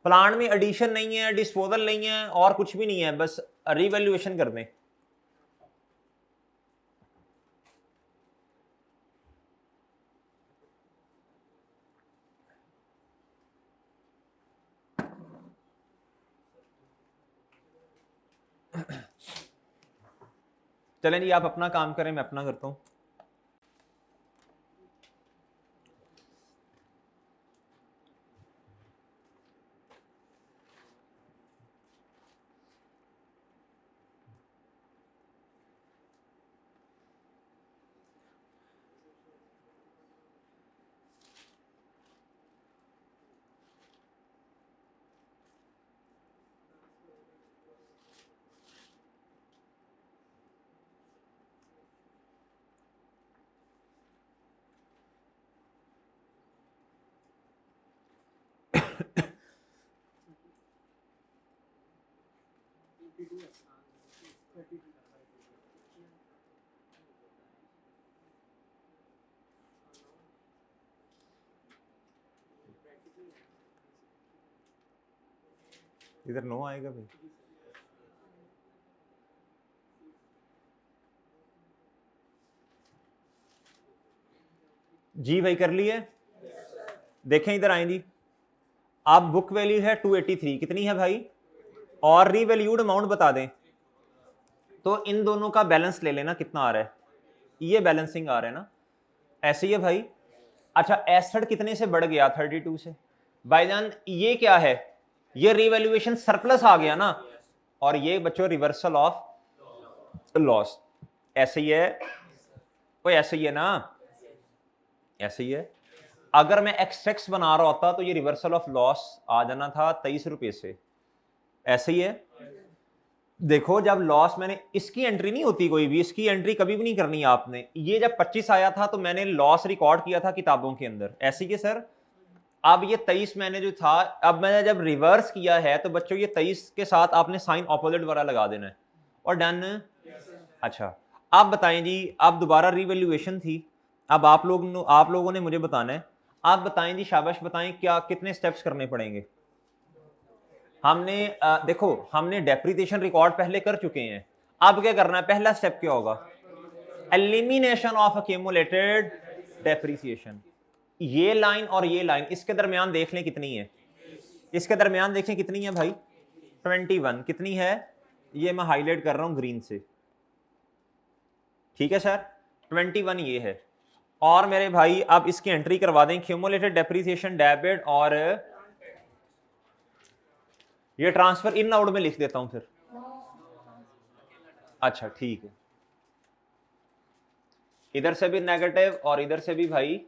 प्लांट में एडिशन नहीं है, डिस्पोजल नहीं है, और कुछ भी नहीं है, बस रीवैल्यूएशन कर दें। चलें जी, आप अपना काम करें, मैं अपना करता हूं। इधर नो आएगा भाई। जी भाई कर लिए, देखें इधर आए जी। आप बुक वैल्यू है 283, कितनी है भाई, और रीवैल्यूड अमाउंट बता दें तो इन दोनों का बैलेंस ले लेना कितना आ रहा है, ये बैलेंसिंग आ रहा है ना, ऐसे ही है भाई। अच्छा एसेट कितने से बढ़ गया, 32 से। भाईजान ये क्या है, ये रीवैल्यूएशन सरप्लस आ गया ना, और ये बच्चों रिवर्सल ऑफ लॉस, ऐसे ही है, कोई ऐसे ही है ना, ऐसे ही है। अगर मैं एक्स बना रहा होता तो ये रिवर्सल ऑफ लॉस आ जाना था 23 रुपए से, ऐसे ही है। देखो जब लॉस मैंने, इसकी एंट्री नहीं होती कोई भी, इसकी एंट्री कभी भी नहीं करनी आपने। ये जब 25 आया था तो मैंने लॉस रिकॉर्ड किया था किताबों के अंदर, ऐसे ही सर। अब ये 23 मैंने जो था, अब मैंने जब रिवर्स किया है तो बच्चों ये 23 के साथ आपने साइन ऑपोजिट वाला लगा देना है और डन। अच्छा आप बताएं जी, अब दोबारा रिवैल्यूएशन थी, अब आप लोगों ने मुझे बताना है, आप बताएं जी, शाबाश बताएं क्या कितने स्टेप्स करने पड़ेंगे। हमने देखो हमने डेप्रिसिएशन रिकॉर्ड पहले कर चुके हैं, अब क्या करना है, पहला स्टेप क्या होगा, एलिमिनेशन ऑफ अक्यूमुलेटेड डेप्रिसिएशन। ये लाइन और ये लाइन इसके दरमियान देख लें कितनी है, इसके दरमियान देखें कितनी है भाई, 21 कितनी है, ये मैं हाईलाइट कर रहा हूं ग्रीन से, ठीक है सर, 21 ये है। और मेरे भाई अब इसकी एंट्री करवा दें, क्यूमुलेटेड डेप्रिसिएशन डेबिट, और ये ट्रांसफर इन आउट में लिख देता हूं फिर, अच्छा ठीक है, इधर से भी नेगेटिव और इधर से भी भाई,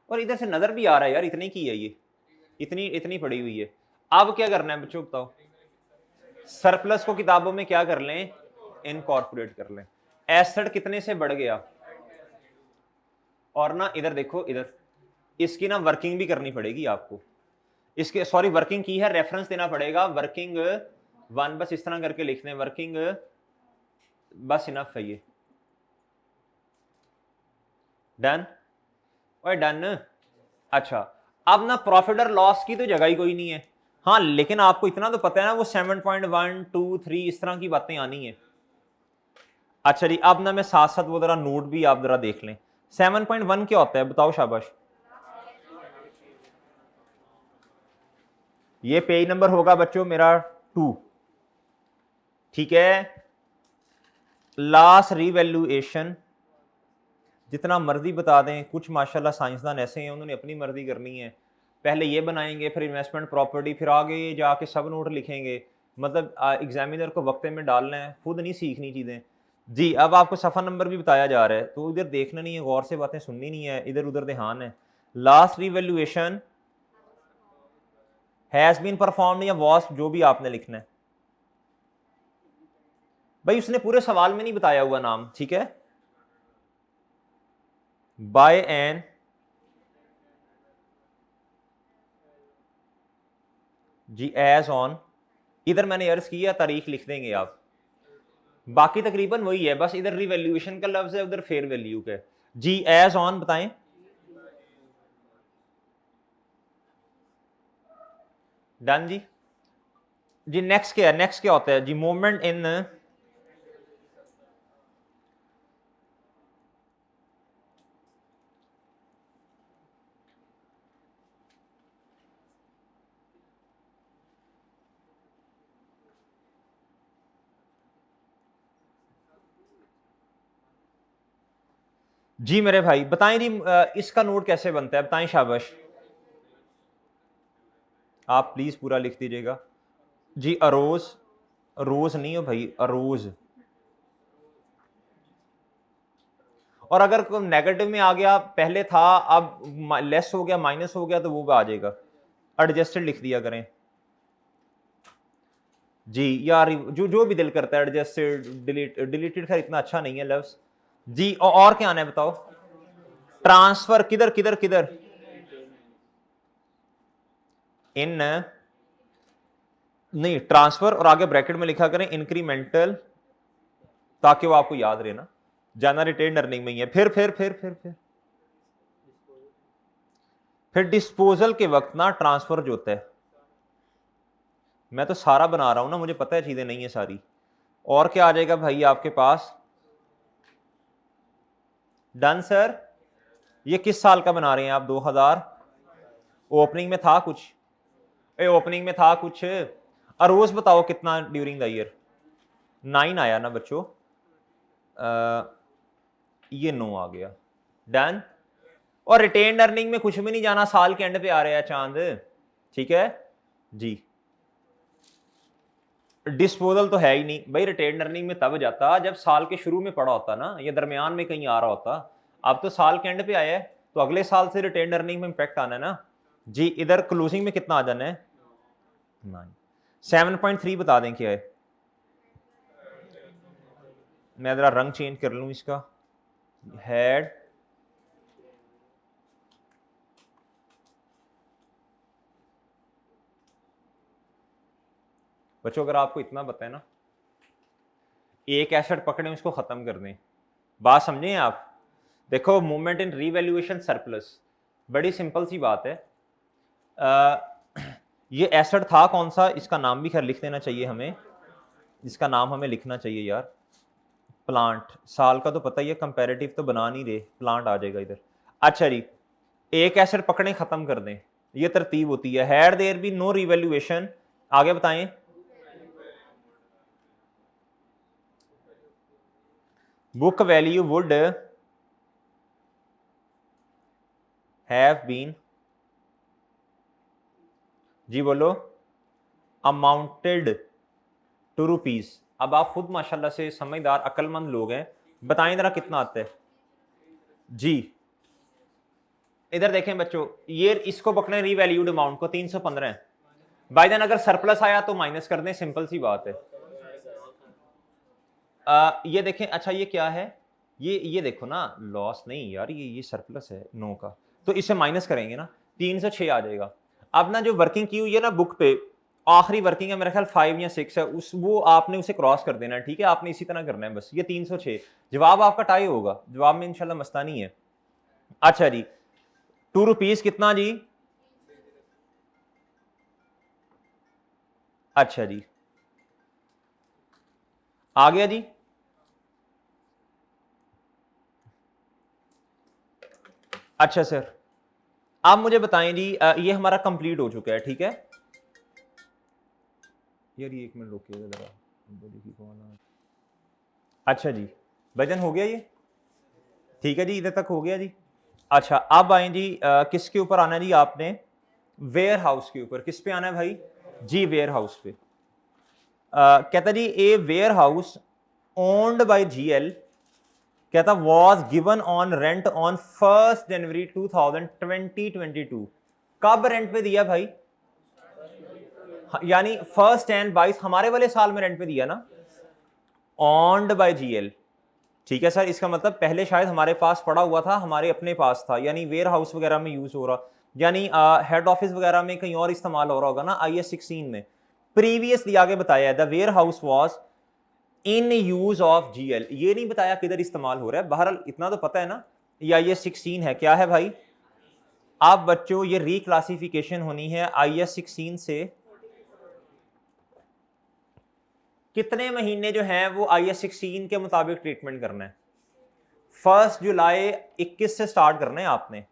और इधर से नजर भी आ रहा है यार, इतनी की है ये, इतनी इतनी पड़ी हुई है। अब क्या करना है बच्चों बताओ, सरप्लस को किताबों में क्या कर लें, इनकॉर्पोरेट कर लें। एसेट कितने से बढ़ गया, और ना इधर देखो, इधर इसकी ना वर्किंग भी करनी पड़ेगी आपको, इसके सॉरी वर्किंग की है, रेफरेंस देना पड़ेगा, वर्किंग 1 बस इस तरह करके लिख दें, वर्किंग बस इनफ है ये, डन और डन। अच्छा अब ना प्रॉफिट और लॉस की तो जगह ही कोई नहीं है, हाँ लेकिन आपको इतना तो पता है ना, वो 7.1 2 3 इस तरह की बातें आनी है। अच्छा जी अब ना मैं साथ साथ वो जरा नोट भी आप जरा देख लें, 7.1 क्या होता है बताओ शाबाश, ये पेज नंबर होगा बच्चों मेरा 2, ठीक है। लास्ट रिवैल्यूएशन जितना मर्जी बता दें, कुछ माशाल्लाह साइंसदान ऐसे हैं उन्होंने अपनी मर्जी करनी है, पहले ये बनाएंगे फिर इन्वेस्टमेंट प्रॉपर्टी, फिर आगे जाके सब नोट लिखेंगे, मतलब एग्जामिनर को वक्ते में डालना है, खुद नहीं सीखनी चीज़ें। जी अब आपको सफ़ा नंबर भी बताया जा रहा है, तो इधर देखना नहीं है, गौर से बातें सुननी नहीं है, इधर उधर ध्यान है। Last revaluation has been performed या वॉस, जो भी आपने लिखना है भाई, उसने पूरे सवाल में नहीं बताया हुआ नाम, ठीक है। By N G as on, इधर मैंने अर्ज किया तारीख लिख देंगे आप, बाकी तकरीबन वही है, बस इधर रिवैल्यूएशन का लफ्ज है, उधर फेयर वैल्यू का। जी एज ऑन बताएं, डन जी। जी नेक्स्ट क्या है, नेक्स्ट क्या होता है जी, मूवमेंट इन, जी मेरे भाई बताएं जी, इसका नोट कैसे बनता है बताएं शाबाश, आप प्लीज पूरा लिख दीजिएगा जी। अरोज, रोज नहीं हो भाई, अरोज। और अगर कोई नेगेटिव में आ गया, पहले था अब लेस हो गया, माइनस हो गया, तो वो भी आ जाएगा, एडजस्टेड लिख दिया करें जी, यार जो जो भी दिल करता है, एडजस्टेड, डिलीटेड खैर इतना अच्छा नहीं है लफ्ज जी। और क्या आना है बताओ, ट्रांसफर किधर किधर किधर, इन नहीं, ट्रांसफर और आगे ब्रैकेट में लिखा करें इंक्रीमेंटल, ताकि वो आपको याद रहे ना, जाना रिटेन अर्निंग में ही है। फिर डिस्पोजल के वक्त ना ट्रांसफर जो होता है, मैं तो सारा बना रहा हूं ना, मुझे पता है चीजें नहीं है सारी। और क्या आ जाएगा भाई आपके पास? Done sir. ये किस साल का बना रहे हैं आप? 2000। ओपनिंग में था कुछ? ओपनिंग में था कुछ? अरोज बताओ कितना ड्यूरिंग द ईयर? 9 आया ना बच्चों? ये 9 आ गया। डन। और रिटेन अर्निंग में कुछ भी नहीं जाना, साल के एंड पे आ रहा है चांद। ठीक है जी। डिस्पोजल तो है ही नहीं भाई, रिटेन अर्निंग में तब जाता जब साल के शुरू में पड़ा होता ना, या दरमियान में कहीं आ रहा होता। अब तो साल के एंड पे आया है, तो अगले साल से रिटेन अर्निंग में इंपैक्ट आना है ना जी। इधर क्लोजिंग में कितना आ जाना है? 9। 7.3 बता दें क्या है? मैं जरा रंग चेंज कर लूं इसका। हेड बच्चों, अगर आपको इतना पता है ना, एक एसेट पकड़े उसको खत्म कर दें। बात समझे आप? देखो, मूवमेंट इन रीवैल्यूएशन सरप्लस, बड़ी सिंपल सी बात है। ये एसेट था कौन सा? इसका नाम भी खैर लिख देना चाहिए हमें, इसका नाम हमें लिखना चाहिए यार। प्लांट, साल का तो पता ही है, कंपैरेटिव तो बना नहीं रहे, प्लांट आ जाएगा इधर। अच्छा जी, एक एसेट पकड़े खत्म कर दें, ये तरतीब होती है। Had there be no revaluation, आगे बताएं। Book value would have been, जी बोलो, अमाउंटेड टू रुपीज। अब आप खुद माशाल्लाह से समझदार अक्लमंद लोग हैं, बताएं जरा कितना आता है जी। इधर देखें बच्चों, ये इसको पकड़े रीवैल्यूड अमाउंट को, 315 है भाई जान। अगर सरप्लस आया तो माइनस कर दें, सिंपल सी बात है। ये देखें, अच्छा ये क्या है? ये देखो ना, लॉस नहीं यार, ये सरप्लस है 9 का, तो इसे माइनस करेंगे ना, 306 आ जाएगा। अब ना जो वर्किंग की हुई है ना बुक पे, आखिरी वर्किंग है मेरा ख्याल 5 या 6 है, वो आपने उसे क्रॉस कर देना है। ठीक है, आपने इसी तरह करना है बस। ये 306 जवाब आपका टाई होगा, जवाब में इंशाल्लाह मस्तानी है। अच्छा जी, 2 रुपीज कितना जी? अच्छा जी, आ गया जी। अच्छा सर, आप मुझे बताएं जी, ये हमारा कंप्लीट हो चुका है, ठीक है यार। ये 1 मिनट रुकिएगा जरा। अच्छा जी, वजन हो गया ये? ठीक है जी, इधर तक हो गया जी। अच्छा, अब आए जी, किसके ऊपर आना है जी आपने? वेयर हाउस के ऊपर। किस पे आना है भाई? जी वेयर हाउस पे। कहता जी, a warehouse owned by GL, कहता was given on rent on 1 January 2022। कब रेंट पे दिया भाई? यानी 1 एंड 22 हमारे वाले साल में रेंट पे दिया ना, ऑन्ड बाय जीएल। ठीक है सर, इसका मतलब पहले शायद हमारे पास पड़ा हुआ था, हमारे अपने पास था, यानी वेयर हाउस वगैरह में यूज हो रहा, यानी हेड ऑफिस वगैरह में कहीं और इस्तेमाल हो रहा होगा ना IAS 16 में। प्रीवियसली आगे बताया है the warehouse was in use of GL, ये नहीं बताया किधर इस्तेमाल हो रहा है। बहरहाल इतना तो पता है ना, ये IAS 16 है। क्या है भाई? आप बच्चों, ये रिक्लासिफिकेशन होनी है IAS 16 से। कितने महीने जो हैं वो IAS 16 के मुताबिक ट्रीटमेंट करना है। 1 जुलाई 21 से स्टार्ट करना है आपने।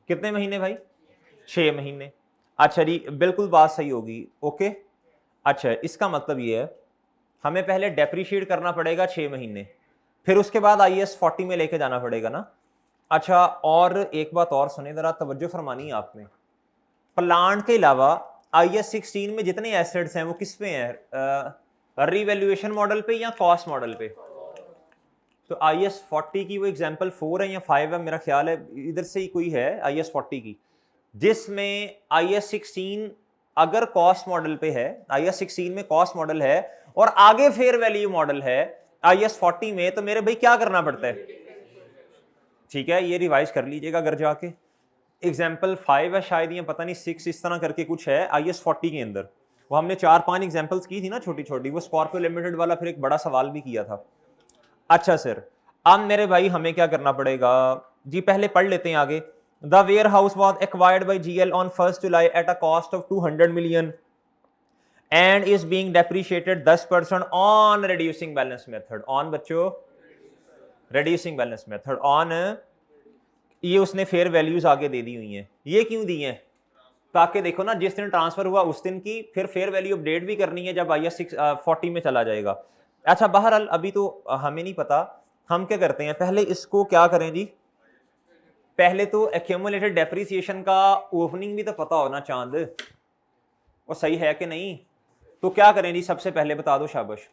कितने महीने भाई? 6 महीने। अच्छा जी, बिल्कुल बात सही होगी। ओके, अच्छा इसका मतलब ये है, हमें पहले डेप्रीशिएट करना पड़ेगा 6 महीने, फिर उसके बाद IAS 40 में लेके जाना पड़ेगा ना। अच्छा, और एक बात और सुने जरा, तवज्जो फरमानी है आपने। प्लांट के अलावा IAS 16 में जितने एसेट्स हैं वो किस पे हैं? रिवैल्यूएशन मॉडल पे या कॉस्ट मॉडल पे? तो IAS 40 की वो एग्जांपल 4 है या 5 है, मेरा ख्याल है इधर से ही कोई है IAS 40 की, जिसमें IAS 16 अगर कॉस्ट मॉडल पे है, IAS 16 में कॉस्ट मॉडल है और आगे फेयर वैल्यू मॉडल है IAS 40 में, तो मेरे भाई क्या करना पड़ता है? ठीक है, ये रिवाइज कर लीजिएगा घर जाके। एग्जाम्पल 5 है शायद, या पता नहीं 6, इस तरह करके कुछ है IAS 40 के अंदर। वो हमने 4-5 एग्जांपल्स की थी ना छोटी छोटी, वो स्कॉर्पियो लिमिटेड वाला फिर एक बड़ा सवाल भी किया था। अच्छा सर, अब मेरे भाई हमें क्या करना पड़ेगा जी, पहले पढ़ लेते हैं आगे। The warehouse was acquired by GL on 1 July at a cost of 200 million and is being depreciated 10% on reducing balance method. On बच्चों रिड्यूसिंग बैलेंस मेथड, ऑन ये उसने फेयर वैल्यूज आगे दे दी हुई हैं। ये क्यों दी हैं? ताकि देखो ना, जिस दिन ट्रांसफर हुआ उस दिन की फिर फेयर वैल्यू अपडेट भी करनी है जब IAS 640 में चला जाएगा। अच्छा बहरहाल अभी तो हमें नहीं पता, हम क्या करते हैं पहले इसको क्या करें जी, पहले तो एक्यूमुलेटेड डेप्रिसिएशन का ओपनिंग भी तो पता होना चांद, वो सही है कि नहीं। तो क्या करें जी, सबसे पहले बता दो, शाबाश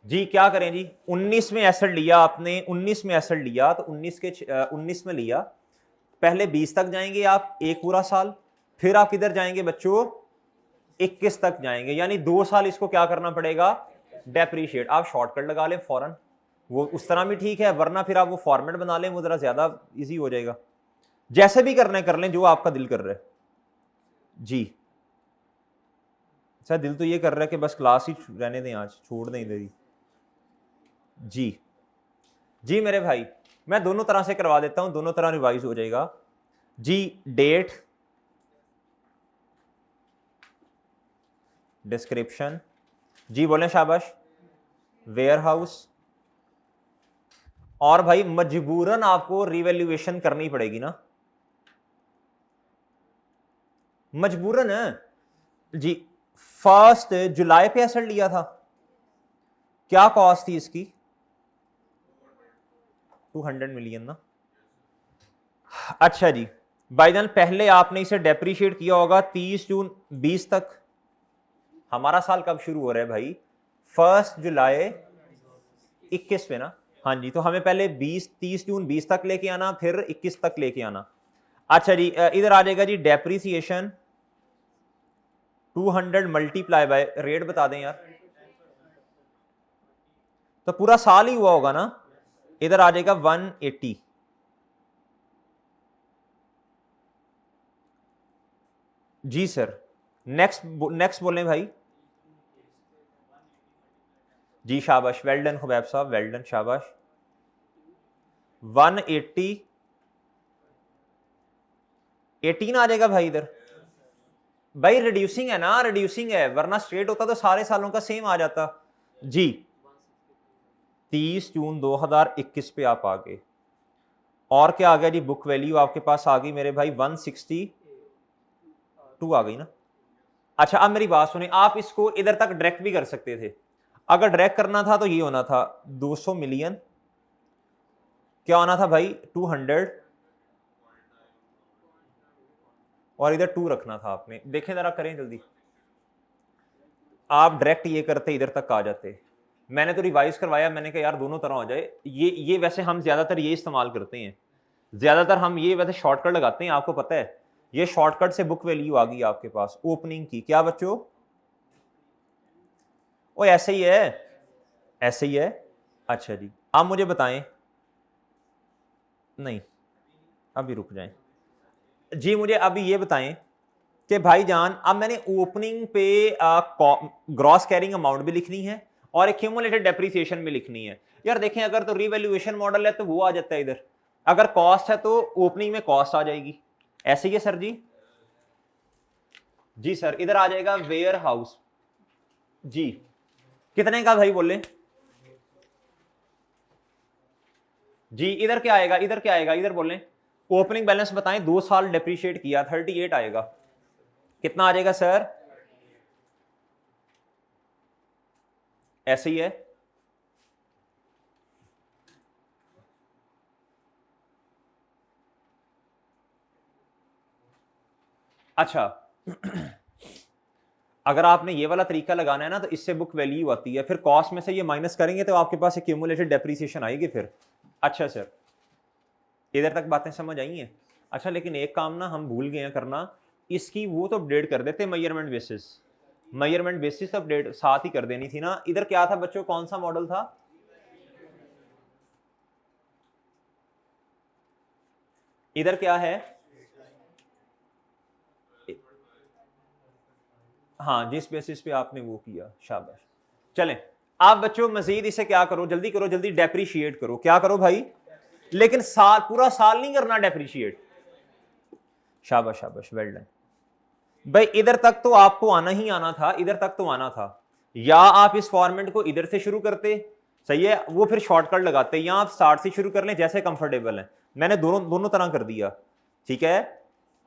जी, क्या करें जी। 19 में एसेट लिया आपने, 19 में एसेट लिया तो 19 में लिया, पहले 20 तक जाएंगे आप एक पूरा साल, फिर आप किधर जाएंगे बच्चों, 21 तक जाएंगे, यानी 2 साल इसको क्या करना पड़ेगा, डेप्रीशिएट। आप शॉर्टकट लगा लें फौरन, वो उस तरह भी ठीक है, वरना फिर आप वो फॉर्मेट बना लें, वो जरा ज्यादा इजी हो जाएगा। जैसे भी करना है कर लें, जो आपका दिल कर रहा है जी। अच्छा दिल तो ये कर रहा है कि बस क्लास ही रहने दें, आज छोड़ दें इधर ही जी। जी मेरे भाई, मैं दोनों तरह से करवा देता हूं, दोनों तरह रिवाइज हो जाएगा जी। डेट, डिस्क्रिप्शन जी, बोले शाबाश, वेयर हाउस, और भाई मजबूरन आपको रिवैल्यूएशन करनी पड़ेगी ना, मजबूरन है जी। 1 जुलाई पे एसेट लिया था, क्या कॉस्ट थी इसकी, 200 मिलियन ना। अच्छा जी, बाई देन पहले आपने इसे डेप्रीशिएट किया होगा 30 जून 20 तक। हमारा साल कब शुरू हो रहा है भाई, 1 जुलाई 21 पे ना। हाँ जी, तो हमें पहले 30 जून 20 तक लेके आना, फिर 21 तक लेके आना। अच्छा जी, इधर आ जाएगा जी डेप्रीसिएशन 200 मल्टीप्लाई बाय रेट बता दें यार, तो पूरा साल ही हुआ होगा ना। इधर आ जाएगा 180 जी सर। नेक्स्ट बोलें भाई जी, शाबाश, वेल डन खुबैब साहब, वेल डन, शाबाश। 180 18 आ जाएगा भाई इधर, भाई रिड्यूसिंग है ना, रिड्यूसिंग है, वरना स्ट्रेट होता तो सारे सालों का सेम आ जाता जी। 30 जून 2021 पे आप आ गए, और क्या आ गया जी, बुक वैल्यू आपके पास आ गई मेरे भाई 162 आ गई ना। अच्छा अब मेरी बात सुने, आप इसको इधर तक डायरेक्ट भी कर सकते थे, अगर डायरेक्ट करना था तो ये होना था 200 मिलियन, क्या होना था भाई 200, और इधर 2 रखना था आपने। देखें जरा, करें जल्दी, आप डायरेक्ट ये करते इधर तक आ जाते। मैंने तो रिवाइज करवाया, मैंने कहा यार दोनों तरह हो जाए। ये वैसे हम ज्यादातर ये इस्तेमाल करते हैं, ज्यादातर हम ये वैसे शॉर्टकट लगाते हैं, आपको पता है। ये शॉर्टकट से बुक वैल्यू आ गई आपके पास ओपनिंग की, क्या बच्चों, वो ऐसे ही है, ऐसे ही है। अच्छा जी, आप मुझे बताएं, नहीं अभी रुक जाएं जी, मुझे अभी ये बताएं कि भाईजान, अब मैंने ओपनिंग पे ग्रॉस कैरिंग अमाउंट भी लिखनी है और एक्यूमुलेटेड डेप्रिसिएशन भी लिखनी है। यार देखें, अगर तो रिवैल्यूएशन मॉडल है तो वो आ जाता है इधर, अगर कॉस्ट है तो ओपनिंग में कॉस्ट आ जाएगी। ऐसे ही है सर जी। जी सर, इधर आ जाएगा वेयर हाउस जी, कितने का भाई बोले जी। इधर क्या आएगा, इधर क्या आएगा, इधर बोले ओपनिंग बैलेंस बताएं, 2 साल डेप्रिशिएट किया, 38 आएगा। कितना आ जाएगा सर, ऐसे ही है। अच्छा अगर आपने ये वाला तरीका लगाना है ना, तो इससे बुक वैल्यू आती है, फिर कॉस्ट में से ये माइनस करेंगे तो आपके पास एक्यूमुलेटेड डेप्रिसिएशन आएगी फिर। अच्छा सर, इधर तक बातें समझ आई हैं। अच्छा लेकिन एक काम ना हम भूल गए हैं करना, इसकी वो तो अपडेट कर देते मेजरमेंट बेसिस, मेजरमेंट बेसिस तो अपडेट साथ ही कर देनी थी ना। इधर क्या था बच्चों, कौन सा मॉडल था, इधर क्या है, हाँ जिस बेसिस पे आपने वो किया, शाबाश। चलें आप बच्चों मजीद इसे क्या करो, जल्दी डेप्रिशिएट करो। क्या करो भाई, लेकिन साल पूरा साल नहीं करना डेप्रिशिएट। शाबाश शाबाश, वेल डन भाई। इधर तक तो आपको आना ही आना था, इधर तक तो आना था। या आप इस फॉर्मेट को इधर से शुरू करते, सही है, वो फिर शॉर्टकट लगाते, या आप स्टार्ट से शुरू कर लें जैसे कंफर्टेबल है। मैंने दोनों तरह कर दिया, ठीक है।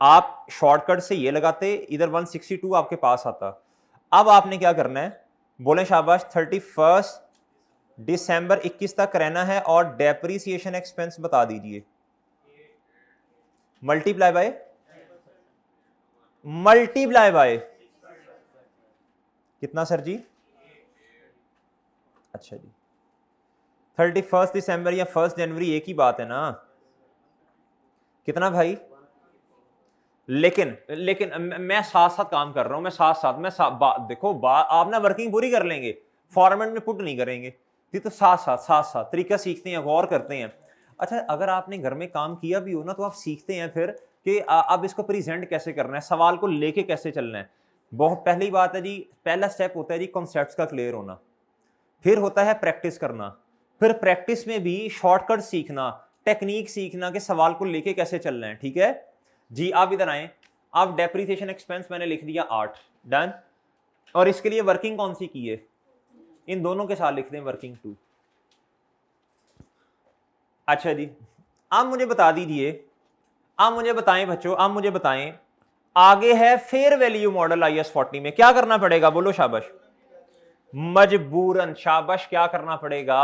आप शॉर्टकट से ये लगाते, इधर 162 आपके पास आता। अब आपने क्या करना है, बोले शाबाश, 31 दिसंबर 21 तक रहना है और डेप्रिसिएशन एक्सपेंस बता दीजिए। मल्टीप्लाई बाय कितना सर जी? अच्छा जी, 31 दिसंबर या 1 जनवरी एक ही बात है ना। कितना भाई? लेकिन मैं साथ साथ काम कर रहा हूं, मैं देखो आप ना वर्किंग पूरी कर लेंगे, फॉर्मेट में पुट नहीं करेंगे, ये तो साथ तरीका सीखते हैं, गौर करते हैं। अच्छा, अगर आपने घर में काम किया भी हो ना तो आप सीखते हैं फिर कि अब इसको प्रेजेंट कैसे करना है, सवाल को लेके कैसे चलना है। बहुत पहली बात है जी, पहला स्टेप होता है जी कॉन्सेप्ट्स का क्लियर होना, फिर होता है प्रैक्टिस करना, फिर प्रैक्टिस में भी शॉर्टकट सीखना, टेक्निक सीखना कि सवाल को लेके कैसे चलना है, ठीक है जी। आप इधर आए, आप डेप्रिसिएशन एक्सपेंस मैंने लिख दिया 8, डन। और इसके लिए वर्किंग कौन सी की है, इन दोनों के साथ लिख दें वर्किंग 2। अच्छा जी, आप मुझे बता दीजिए, आप मुझे बताएं बच्चों, आप मुझे बताएं, आगे है फेयर वैल्यू मॉडल IAS 40 में क्या करना पड़ेगा, बोलो शाबाश। मजबूरन, शाबाश, क्या करना पड़ेगा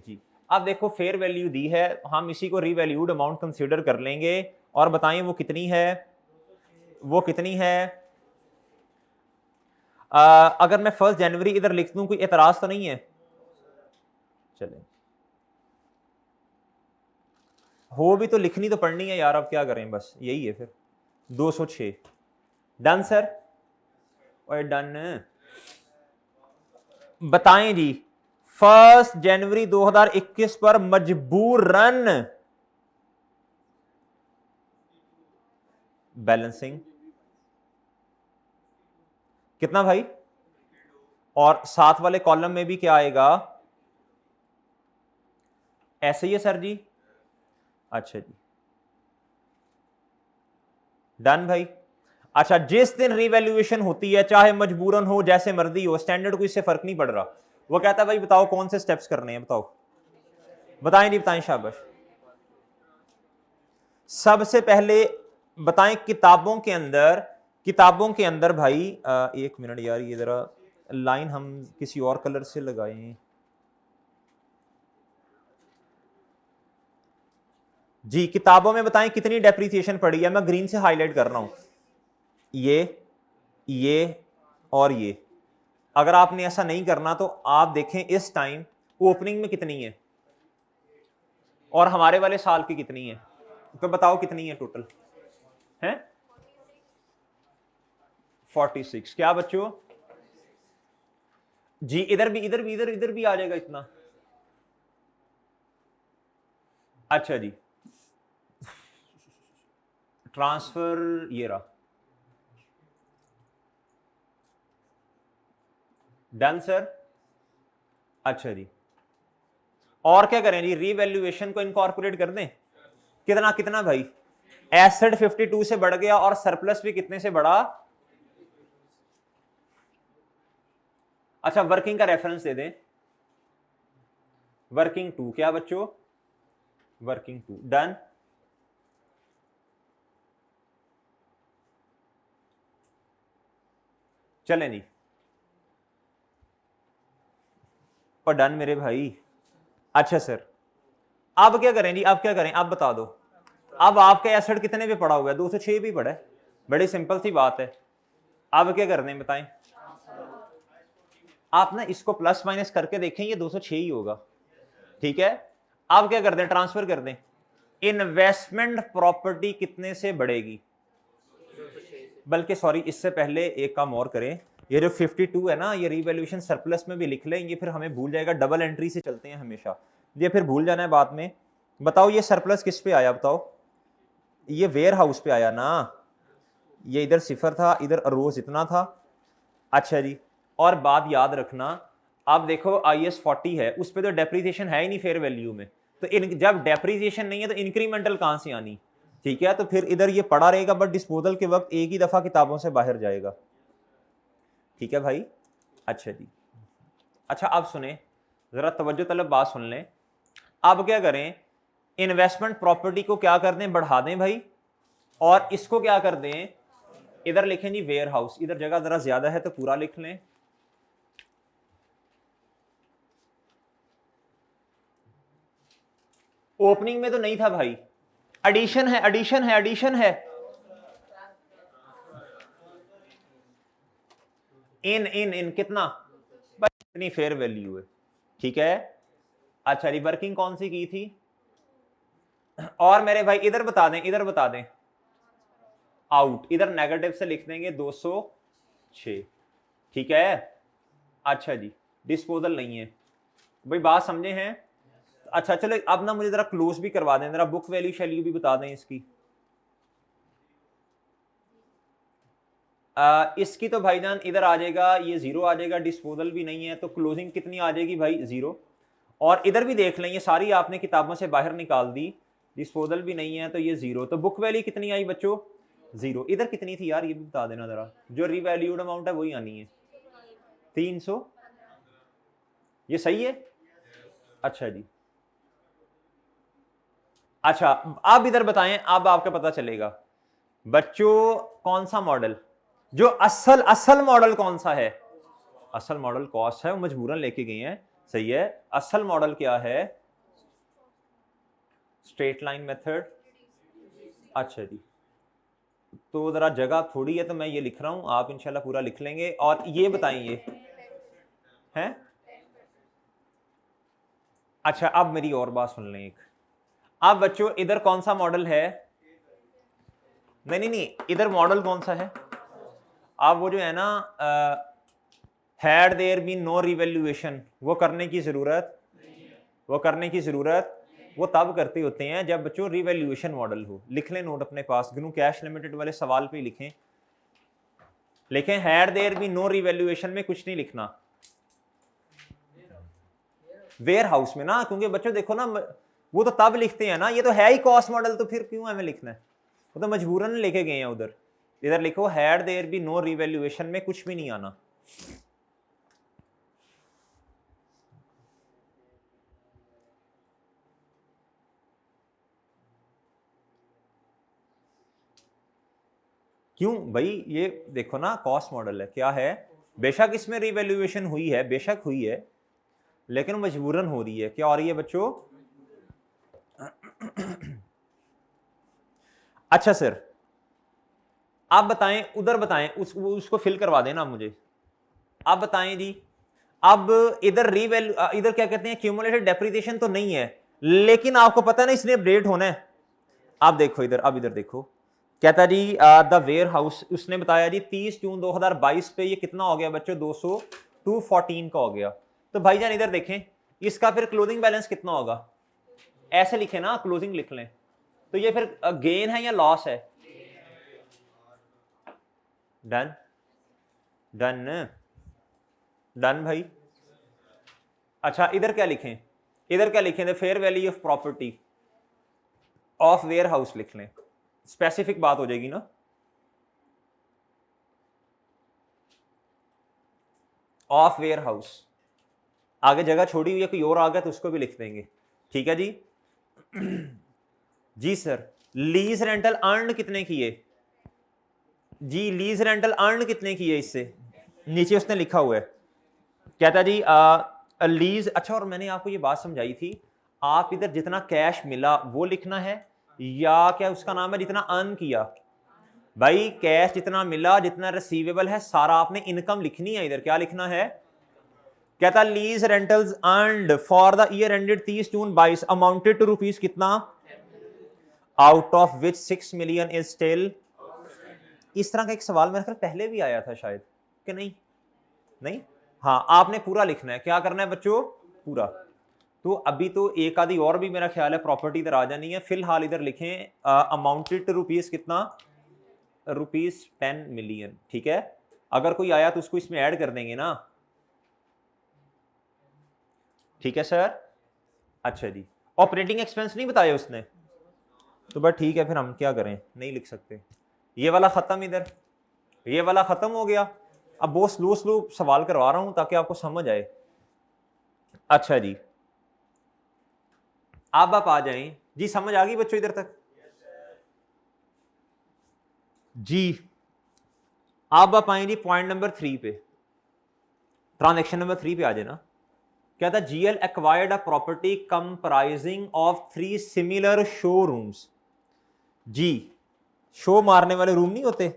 जी। अब देखो फेयर वैल्यू दी है, हम इसी को रीवैल्यूड अमाउंट कंसीडर कर लेंगे और बताएं वो कितनी है, वो कितनी है। अगर मैं 1 जनवरी इधर लिख दूं कोई एतराज तो नहीं है? चलें, हो भी तो लिखनी तो पड़नी है यार, अब क्या करें, बस यही है फिर। 206, डन सर, और डन। बताएं जी, 1 जनवरी 2021 पर मजबूरन बैलेंसिंग कितना भाई, और साथ वाले कॉलम में भी क्या आएगा, ऐसे ही है सर जी। अच्छा जी, डन भाई। अच्छा, जिस दिन रिवैल्यूएशन होती है, चाहे मजबूरन हो जैसे मर्जी हो, स्टैंडर्ड को इससे फर्क नहीं पड़ रहा, वो कहता है भाई बताओ कौन से स्टेप्स करने हैं, बताओ, बताएं जी, बताएं शाबाश। सबसे पहले बताएं किताबों के अंदर भाई, एक मिनट यार, ये जरा लाइन हम किसी और कलर से लगाएं जी। किताबों में बताएं कितनी डेप्रिसिएशन पड़ी है, मैं ग्रीन से हाईलाइट कर रहा हूं, ये और ये। अगर आपने ऐसा नहीं करना तो आप देखें इस टाइम ओपनिंग में कितनी है और हमारे वाले साल की कितनी है, तो बताओ कितनी है टोटल है? 46। क्या बच्चों जी, इधर भी आ जाएगा इतना। अच्छा जी, ट्रांसफर ये रहा, डन सर। अच्छा जी, और क्या करें जी, रीवैल्यूएशन को इनकॉर्पोरेट कर दें। कितना कितना भाई, एसेट 52 से बढ़ गया और सरप्लस भी कितने से बढ़ा। अच्छा, वर्किंग का रेफरेंस दे दें, वर्किंग 2। क्या बच्चों, वर्किंग 2, डन। चलें जी, और डन मेरे भाई। अच्छा सर, अब क्या करें जी, अब क्या करें, अब बता दो, अब आपका एसेट कितने पे पड़ा हुआ है? 206 भी पड़ा है, बड़ी सिंपल सी बात है। अब क्या करने बताएं, आप ना इसको प्लस माइनस करके देखें, ये 206 ही होगा, ठीक है। अब क्या कर दें, ट्रांसफर कर दें। इन्वेस्टमेंट प्रॉपर्टी कितने से बढ़ेगी, बल्कि सॉरी, इससे पहले एक काम और करें, ये जो 52 है ना, ये रीवैल्यूएशन सरप्लस में भी लिख लेंगे, फिर हमें भूल जाएगा, डबल एंट्री से चलते हैं हमेशा, ये फिर भूल जाना है बाद में। बताओ ये सरप्लस किस पे आया, बताओ, ये वेयर हाउस पे आया ना, ये इधर सिफर था, इधर अरोज इतना था, अच्छा जी, और बात याद रखना, आप देखो IS 40 है, उस पर तो डेप्रीसिएशन है ही नहीं फेयर वैल्यू में, तो जब डेप्रीसिएशन नहीं है तो इंक्रीमेंटल कहाँ से आनी, ठीक है। तो फिर इधर ये पड़ा रहेगा, बट डिस्पोजल के वक्त एक ही दफा किताबों से बाहर जाएगा, ठीक है भाई। अच्छा जी, अच्छा अब सुने, जरा तवज्जो तलब बात सुन लें। अब क्या करें, इन्वेस्टमेंट प्रॉपर्टी को क्या कर दें, बढ़ा दें भाई, और इसको क्या कर दें, इधर लिखें जी वेयर हाउस, इधर जगह जरा ज्यादा है तो पूरा लिख लें। ओपनिंग में तो नहीं था भाई, एडिशन है, एडिशन है, एडिशन है, इन इन इन कितना भाई, इतनी फेयर वैल्यू है, ठीक है। अच्छा रिवर्किंग कौन सी की थी, और मेरे भाई इधर बता दें, इधर बता दें, आउट, इधर नेगेटिव से लिख देंगे 206, ठीक है। अच्छा जी, डिस्पोजल नहीं है भाई, बात समझे हैं। अच्छा चलो अब ना मुझे जरा क्लोज भी करवा दें, जरा बुक वैल्यू शैल्यू भी बता दें इसकी। इसकी तो भाईजान इधर आ जाएगा, ये जीरो आ जाएगा, डिस्पोजल भी नहीं है तो क्लोजिंग कितनी आ जाएगी भाई, जीरो। और इधर भी देख लें, ये सारी आपने किताबों से बाहर निकाल दी, डिस्पोजल भी नहीं है तो ये जीरो, तो बुक वैल्यू कितनी आई बच्चों, जीरो। इधर कितनी थी यार, ये भी बता देना जरा, जो रिवैल्यूड अमाउंट है वही आनी है 300, ये सही है। अच्छा जी, अच्छा अब इधर बताएं, अब आपका पता चलेगा बच्चों कौन सा मॉडल, जो असल असल मॉडल कौन सा है, असल मॉडल कॉस्ट है, वो मजबूरन लेके गए हैं, सही है। असल मॉडल क्या है, स्ट्रेट लाइन मेथड। अच्छा जी, तो जरा जगह थोड़ी है तो मैं ये लिख रहा हूं, आप इंशाल्लाह पूरा लिख लेंगे। और ये बताएं ये हैं, अच्छा अब मेरी और बात सुन लें एक, अब बच्चों इधर कौन सा मॉडल है, नहीं नहीं नहीं, इधर मॉडल कौन सा है, आप वो जो है ना had there been no revaluation, वो करने की जरूरत, वो करने की जरूरत वो तब करते होते हैं जब बच्चों रिवैल्यूएशन मॉडल हो। लिख लें नोट अपने पास, ग्नू कैश लिमिटेड वाले सवाल पे लिखें, लिखें had there been no revaluation में कुछ नहीं लिखना, वेयर हाउस में ना, क्योंकि बच्चों देखो ना वो तो तब लिखते हैं ना, ये तो है ही कॉस्ट मॉडल, तो फिर क्यों हमें लिखना है, वो तो मजबूरन लेके गए हैं उधर। इधर लिखो had there be no revaluation में कुछ भी नहीं आना। क्यों भाई, ये देखो ना कॉस्ट मॉडल है, क्या है, बेशक इसमें रिवैल्यूएशन हुई है, बेशक हुई है, लेकिन मजबूरन हो रही है, क्या हो रही है बच्चों। अच्छा सर आप बताएं, उधर बताएं, उसको फिल करवा देना मुझे, आप बताएं जी। अब इधर रिवैल्यू, इधर क्या कहते हैं, क्यूमुलेटेड डेप्रिसिएशन तो नहीं है, लेकिन आपको पता है ना इसने अपडेट होना है। आप देखो इधर, अब इधर देखो, कहता जी द वेयर हाउस, उसने बताया जी 30 जून 2022 पे ये कितना हो गया बच्चों, 214 का हो गया। तो भाईजान इधर देखें, इसका फिर क्लोजिंग बैलेंस कितना होगा, ऐसे लिखे ना, क्लोजिंग लिख लें, तो ये फिर गेन है या लॉस है, डन डन डन भाई। अच्छा इधर क्या लिखें, इधर क्या लिखें, the fair value of property of warehouse लिख लें, स्पेसिफिक बात हो जाएगी ना। ऑफ वेयर हाउस, आगे जगह छोड़ी हुई है, कोई और आ गया तो उसको भी लिख देंगे, ठीक है जी। जी सर, लीज रेंटल अर्न कितने किए जी, लीज रेंटल अर्न कितने किए, इससे नीचे उसने लिखा हुआ है, कहता जी लीज। अच्छा, और मैंने आपको ये बात समझाई थी, आप इधर जितना कैश मिला वो लिखना है, या क्या उसका नाम है जितना अर्न किया, भाई कैश जितना मिला, जितना रिसीवेबल है सारा आपने इनकम लिखनी है, इधर क्या लिखना है, कहता lease rentals earned for the year ended 30 June 22 amounted to rupees कितना, out of which 6 million is still. इस तरह का एक सवाल मेरे ख्याल पहले भी आया था शायद, कि नहीं, नहीं, हाँ आपने पूरा लिखना है, क्या करना है बच्चों, पूरा। तो अभी तो एक आधी और भी मेरा ख्याल है प्रॉपर्टी इधर आ जानी है, फिलहाल इधर लिखें अमाउंटेड टू रुपीज कितना, रुपीज 10 मिलियन, ठीक है। अगर कोई आया तो उसको इसमें ऐड कर देंगे ना, ठीक है सर। अच्छा जी, ऑपरेटिंग एक्सपेंस नहीं बताया उसने, तो बस ठीक है, फिर हम क्या करें, नहीं लिख सकते। ये वाला खत्म, इधर ये वाला खत्म हो गया। अब बहुत स्लो स्लो सवाल करवा रहा हूं ताकि आपको समझ आए। अच्छा जी, अब आप आ जाएं जी, समझ आ गई बच्चों इधर तक जी। अब आप आए जी पॉइंट नंबर 3 पे, ट्रांजेक्शन नंबर 3 पे आ जाए ना। क्या था, GL acquired a property comprising of 3 similar showrooms. जी, शो मारने वाले रूम नहीं होते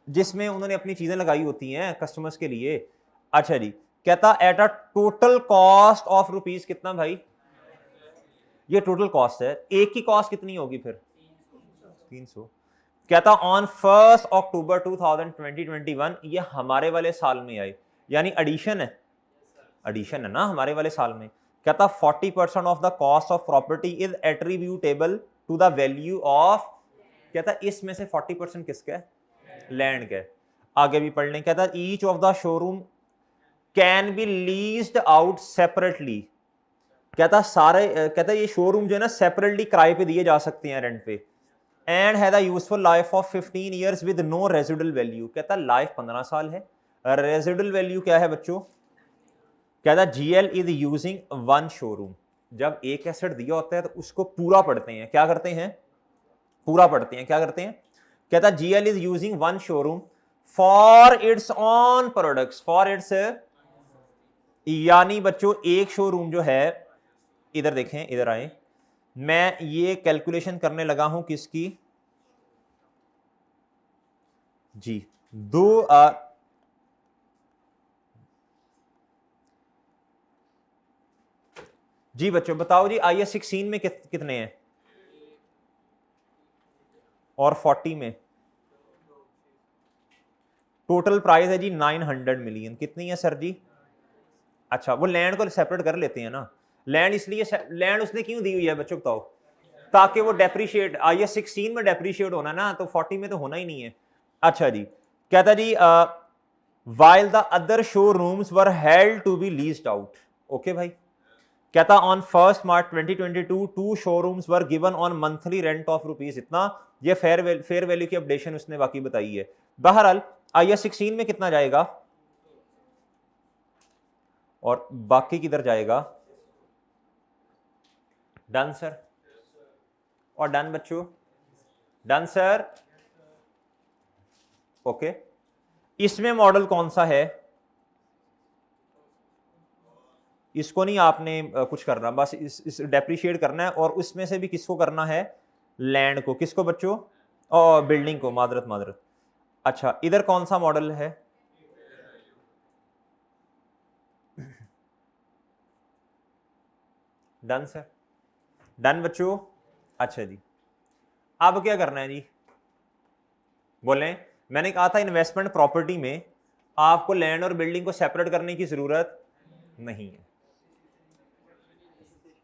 जिसमें उन्होंने अपनी चीजें लगाई होती हैं कस्टमर्स के लिए। अच्छा जी, कहता at a total cost of rupees कितना भाई, ये टोटल कॉस्ट है, एक की कॉस्ट कितनी होगी फिर 300। कहता ऑन 1 अक्टूबर 2021, ये हमारे वाले साल में आई, यानी एडिशन है, एडिशन है ना हमारे वाले साल में। कहता 40% of the cost of property is attributable to the value of, कहता इसमें से 40% किसका है, लैंड का है। आगे भी पढ़ लें, कहता each of the showroom can be leased out separately. कहता सारे, कहता ये शोरूम जो है ना सेपरेटली किराए पे दिए जा सकते हैं, रेंट पे, and had a useful life of 15 years with no residual value. कहता लाइफ 15 साल है, रेजिडुअल वैल्यू क्या है बच्चों, कहता जीएल इज यूजिंग 1 शोरूम। जब एक एसेट दिया होता है तो उसको पूरा पढ़ते हैं, क्या करते हैं, पूरा पढ़ते हैं, क्या करते हैं। कहता GL is using 1 showroom for its on products, for its, यानी बच्चों एक शोरूम जो है, इधर देखें, इधर आए, मैं ये कैलकुलेशन करने लगा हूं किसकी जी, जी बच्चों बताओ जी, IS 16 में कितने हैं और 40 में, टोटल प्राइस है जी 900 मिलियन। कितनी है सर जी, अच्छा वो लैंड को सेपरेट कर लेते हैं ना, लैंड इसलिए, लैंड उसने क्यों दी हुई है बच्चों बताओ, ताकि वो डेप्रीशिएट, IS 16 में डेप्रीशिएट होना ना, तो 40 में तो होना ही नहीं है। अच्छा जी, कहता जी while the other showrooms were held to be leased out, okay भाई। कहता on 1 March 2022 2 showrooms were given on monthly rent of rupees इतना, ये फेयर वैल्यू की अपडेशन उसने बाकी बताई है। बहरहाल IS 16 में कितना जाएगा और बाकी किधर जाएगा, डन सर, और डन बच्चों, डन सर, ओके। इसमें मॉडल कौन सा है, इसको नहीं आपने कुछ करना, बस इस डेप्रिशिएट करना है, और उसमें से भी किसको करना है, लैंड को, किसको बच्चों, और बिल्डिंग को, मादरत मादरत। अच्छा इधर कौन सा मॉडल है, डन सर, डन बच्चों। अच्छा जी, अब क्या करना है जी, बोलें। मैंने कहा था इन्वेस्टमेंट प्रॉपर्टी में आपको लैंड और बिल्डिंग को सेपरेट करने की जरूरत नहीं है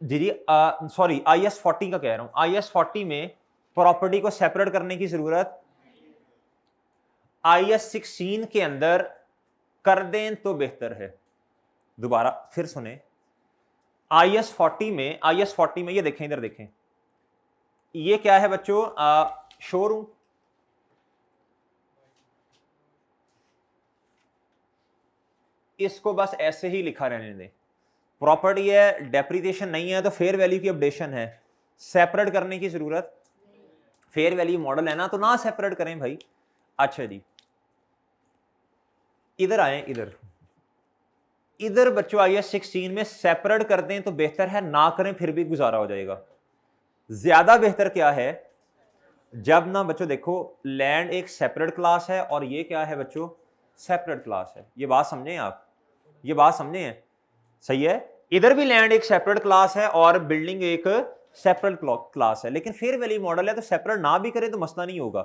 जी। जी सॉरी, IS 40 का कह रहा हूं, IS 40 में प्रॉपर्टी को सेपरेट करने की जरूरत, IS 16 के अंदर कर दें तो बेहतर है। दोबारा फिर सुने, IS 40 में, IS 40 में ये देखें, इधर देखें, ये क्या है बच्चों, शोरूम, इसको बस ऐसे ही लिखा रहने दें, प्रॉपर्टी है, डेप्रिसिएशन नहीं है, तो फेयर वैल्यू की अपडेशन है, सेपरेट करने की जरूरत, फेयर वैल्यू मॉडल है ना, तो ना सेपरेट करें भाई। अच्छा जी, इधर आए, इधर इधर बच्चों IS 16 में सेपरेट कर दें तो बेहतर है, ना करें फिर भी गुजारा हो जाएगा। ज्यादा बेहतर क्या है, जब ना बच्चों देखो लैंड एक सेपरेट क्लास है और ये क्या है बच्चों, सेपरेट क्लास है। ये बात समझें आप, ये बात समझे हैं, सही है। इधर भी लैंड एक सेपरेट क्लास है और बिल्डिंग एक सेपरेट क्लास है, लेकिन फेयर वैल्यू मॉडल है तो सेपरेट ना भी करें तो मसला नहीं होगा।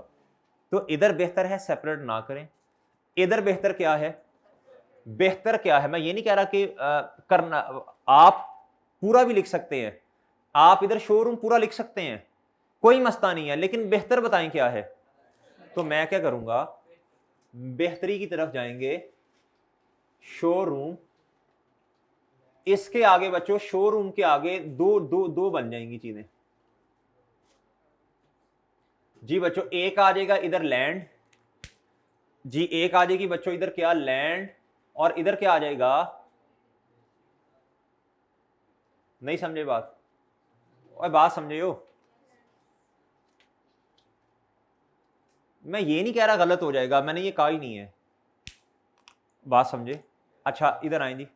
तो इधर बेहतर है सेपरेट ना करें, इधर बेहतर क्या है, बेहतर क्या है, मैं ये नहीं कह रहा कि करना, आप पूरा भी लिख सकते हैं, आप इधर शोरूम पूरा लिख सकते हैं, कोई मसला नहीं है, लेकिन बेहतर बताएं क्या है। तो मैं क्या करूंगा, बेहतरी की तरफ जाएंगे, शोरूम, इसके आगे बच्चों शोरूम के आगे दो दो दो बन जाएंगी चीजें। जी बच्चों एक आ जाएगा इधर लैंड, जी एक आ जाएगी बच्चों इधर क्या लैंड, और इधर क्या आ जाएगा, नहीं समझे बात, और बात समझे हो, मैं ये नहीं कह रहा गलत हो जाएगा, मैंने ये कहा ही नहीं है, बात समझे। अच्छा इधर आए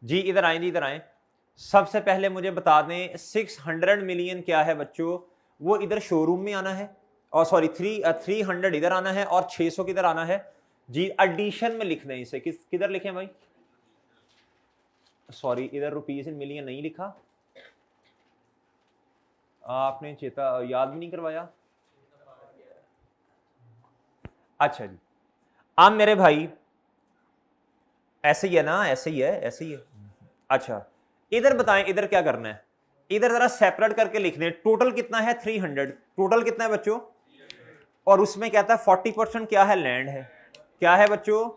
जी इधर आए जी इधर आए। सबसे पहले मुझे बता दें 600 मिलियन क्या है बच्चों, वो इधर शोरूम में आना है, और सॉरी 300 इधर आना है, और 600 किधर आना है जी, एडिशन में लिख दें इसे, किधर लिखें भाई, सॉरी इधर रुपीस इन मिलियन नहीं लिखा, आपने चेता याद भी नहीं करवाया। अच्छा जी अब मेरे भाई ऐसे ही है ना, ऐसे ही है, ऐसे ही है। अच्छा इधर बताएं इधर क्या करना है, इधर जरा सेपरेट करके लिख दें, टोटल कितना है 300, टोटल कितना है बच्चों, और उसमें कहता है 40% क्या है लैंड है, क्या है बच्चों,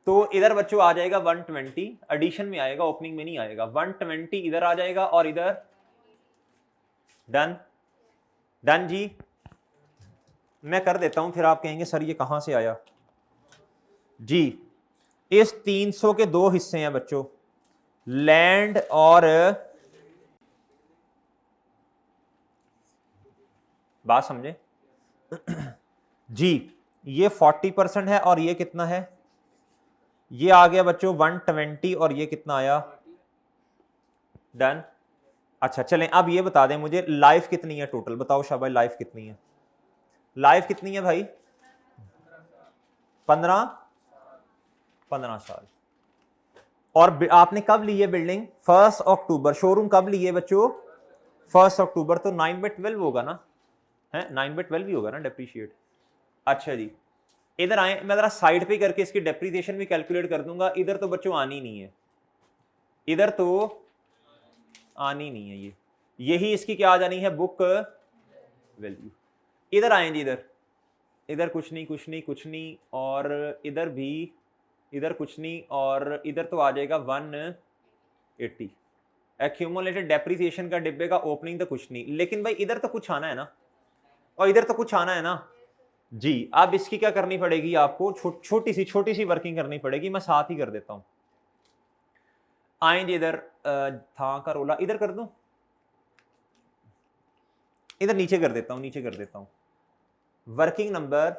तो इधर बच्चों आ जाएगा 120, एडिशन में आएगा ओपनिंग में नहीं आएगा, 120 इधर आ जाएगा, और इधर डन, डन जी, मैं कर देता हूं फिर आप कहेंगे सर ये कहां से आया जी। इस 300 के दो हिस्से हैं बच्चों, लैंड और, बात समझे जी, ये 40% है, और ये कितना है, ये आ गया बच्चों 120, और ये कितना आया डन। अच्छा चलें अब ये बता दें मुझे लाइफ कितनी है टोटल, बताओ शाबाश लाइफ कितनी है, लाइफ कितनी है भाई, 15 साल। और आपने कब ली है बिल्डिंग, 1 अक्टूबर, शोरूम कब ली है बच्चों 1 अक्टूबर, तो 9/12 होगा ना, है 9/12 ही होगा ना डेप्रीशिएट। अच्छा जी इधर आए, मैं जरा साइड पे करके इसकी डेप्रीसिएशन भी कैलकुलेट कर दूंगा, इधर तो बच्चों आनी नहीं है, इधर तो आनी नहीं है, ये यही इसकी क्या आ जानी है बुक वैल्यू। इधर आए जी इधर, इधर कुछ नहीं कुछ नहीं कुछ नहीं, और इधर भी, इधर कुछ नहीं, और इधर तो आ जाएगा 180, एक्यूमुलेटेड डेप्रीसिएशन का डिब्बे का ओपनिंग तो कुछ नहीं, लेकिन भाई इधर तो कुछ आना है ना, और इधर तो कुछ आना है ना जी। अब इसकी क्या करनी पड़ेगी आपको, छोटी सी वर्किंग करनी पड़ेगी, मैं साथ ही कर देता हूं। आएंगे इधर, था का रोला इधर कर दूं, इधर नीचे कर देता हूं, नीचे कर देता हूं, वर्किंग नंबर,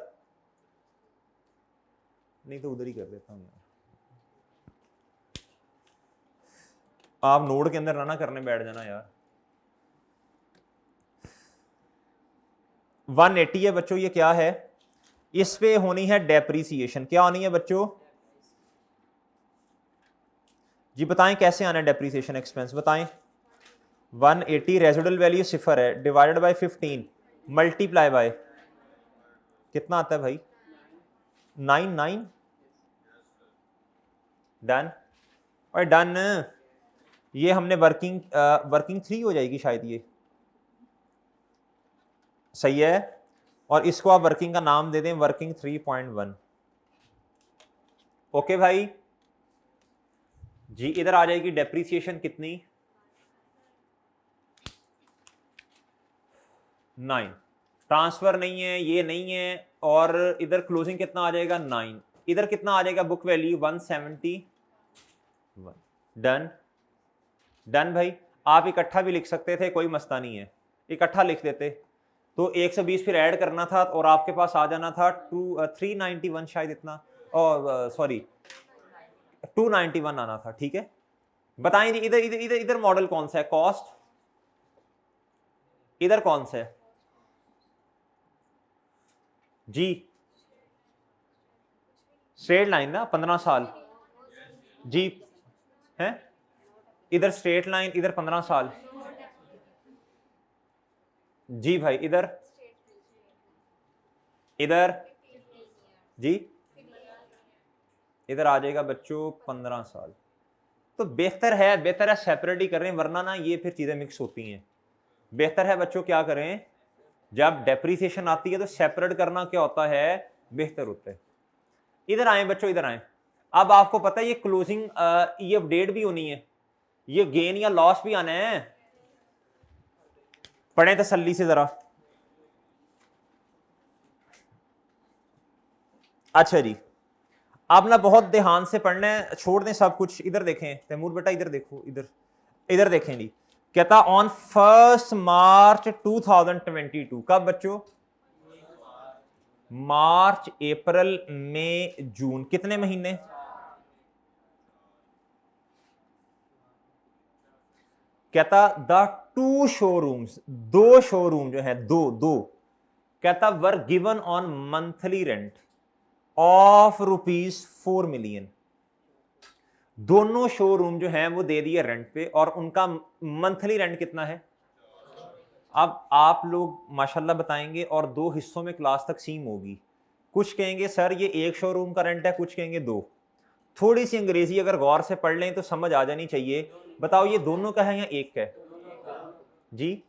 नहीं तो उधर ही कर देता हूं यार, आप नोड के अंदर ना करने बैठ जाना यार। 180 है बच्चों, ये क्या है, इस पे होनी है डेप्रीसिएशन, क्या होनी है बच्चों जी, बताएं कैसे आना है डेप्रीसिएशन एक्सपेंस, बताएं। 180 रेजिडुअल वैल्यू 0 है, डिवाइडेड बाय 15 मल्टीप्लाई बाय कितना आता है भाई 9 डन, और डन, ये हमने वर्किंग 3 हो जाएगी शायद, ये सही है, और इसको आप वर्किंग का नाम दे दें वर्किंग 3.1। ओके भाई जी इधर आ जाएगी डेप्रीसिएशन कितनी 9, ट्रांसफर नहीं है, ये नहीं है, और इधर क्लोजिंग कितना आ जाएगा 9, इधर कितना आ जाएगा बुक वैल्यू 171, डन, डन भाई। आप इकट्ठा भी लिख सकते थे, कोई मसला नहीं है, इकट्ठा लिख देते तो 120 फिर ऐड करना था, और आपके पास आ जाना था 391 शायद इतना, और सॉरी 291 आना था, ठीक है। बताएं जी इधर इधर इधर इधर मॉडल कौन सा है, कॉस्ट इधर कौन सा है जी, स्ट्रेट लाइन ना 15 साल जी है, इधर स्ट्रेट लाइन, इधर 15 साल जी भाई, इधर इधर जी, इधर आ जाएगा बच्चों 15 साल। तो बेहतर है सेपरेट ही करें, वरना ना ये फिर चीजें मिक्स होती हैं, बेहतर है बच्चों क्या करें जब डेप्रीसिएशन आती है तो सेपरेट करना क्या होता है, बेहतर होता है। इधर आए बच्चों, इधर आए। अब आपको पता है ये क्लोजिंग ये अपडेट भी होनी है, ये गेन या लॉस भी आना है। पढ़े तसल्ली से जरा। अच्छा जी, आप ना बहुत ध्यान से पढ़ना है, छोड़ दें सब कुछ। इधर देखें तैमूर बेटा, इधर देखो, इधर इधर देखें जी। कहता ऑन 1 मार्च 2022, कब बच्चों? मार्च, अप्रैल, मई, जून, कितने महीने? कहता द 2 शोरूम्स, 2 शोरूम जो है, दो दो, कहता were given on monthly rent of ₹4 million. दोनों शोरूम जो हैं वो दे दिए रेंट पे, और उनका मंथली रेंट कितना है? अब आप लोग माशाल्लाह बताएंगे और 2 हिस्सों में क्लास तकसीम होगी। कुछ कहेंगे सर ये 1 शोरूम का रेंट है, कुछ कहेंगे 2। थोड़ी सी अंग्रेजी अगर गौर से पढ़ लें तो समझ आ जानी चाहिए। बताओ ये दोनों का है या एक का है? जी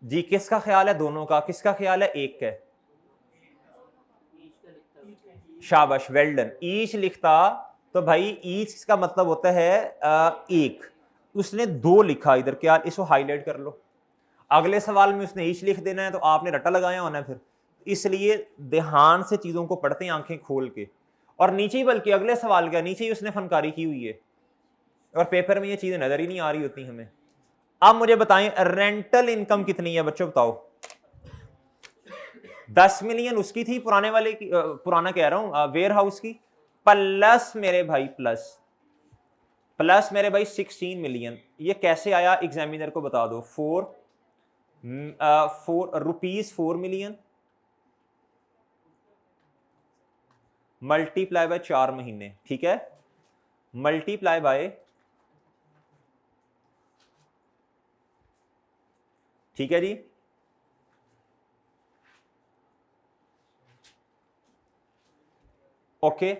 जी, किसका ख्याल है दोनों का, किसका ख्याल है एक का है? शाबाश, वेल डन। ईच लिखता तो भाई ईच का मतलब होता है एक, उसने 2 लिखा इधर, क्या इसको हाईलाइट कर लो। अगले सवाल में उसने ईच लिख देना है तो आपने रट्टा लगाया होना है फिर। इसलिए ध्यान से चीजों को पढ़ते हैं, आंखें खोल के। और नीचे ही, बल्कि अगले सवाल का नीचे ही उसने फनकारी की हुई है, और पेपर में ये चीजें नजर ही नहीं आ रही होती हमें। अब मुझे बताएं रेंटल इनकम कितनी है बच्चों, बताओ। 10 मिलियन उसकी थी, पुराने वाले की, पुराना कह रहा हूं, वेयर हाउस की, प्लस मेरे भाई प्लस मेरे भाई 16 मिलियन। ये कैसे आया एग्जामिनर को बता दो। 4 मिलियन मल्टीप्लाई बाय 4 महीने, ठीक है, मल्टीप्लाई बाय, ठीक है जी, ओके।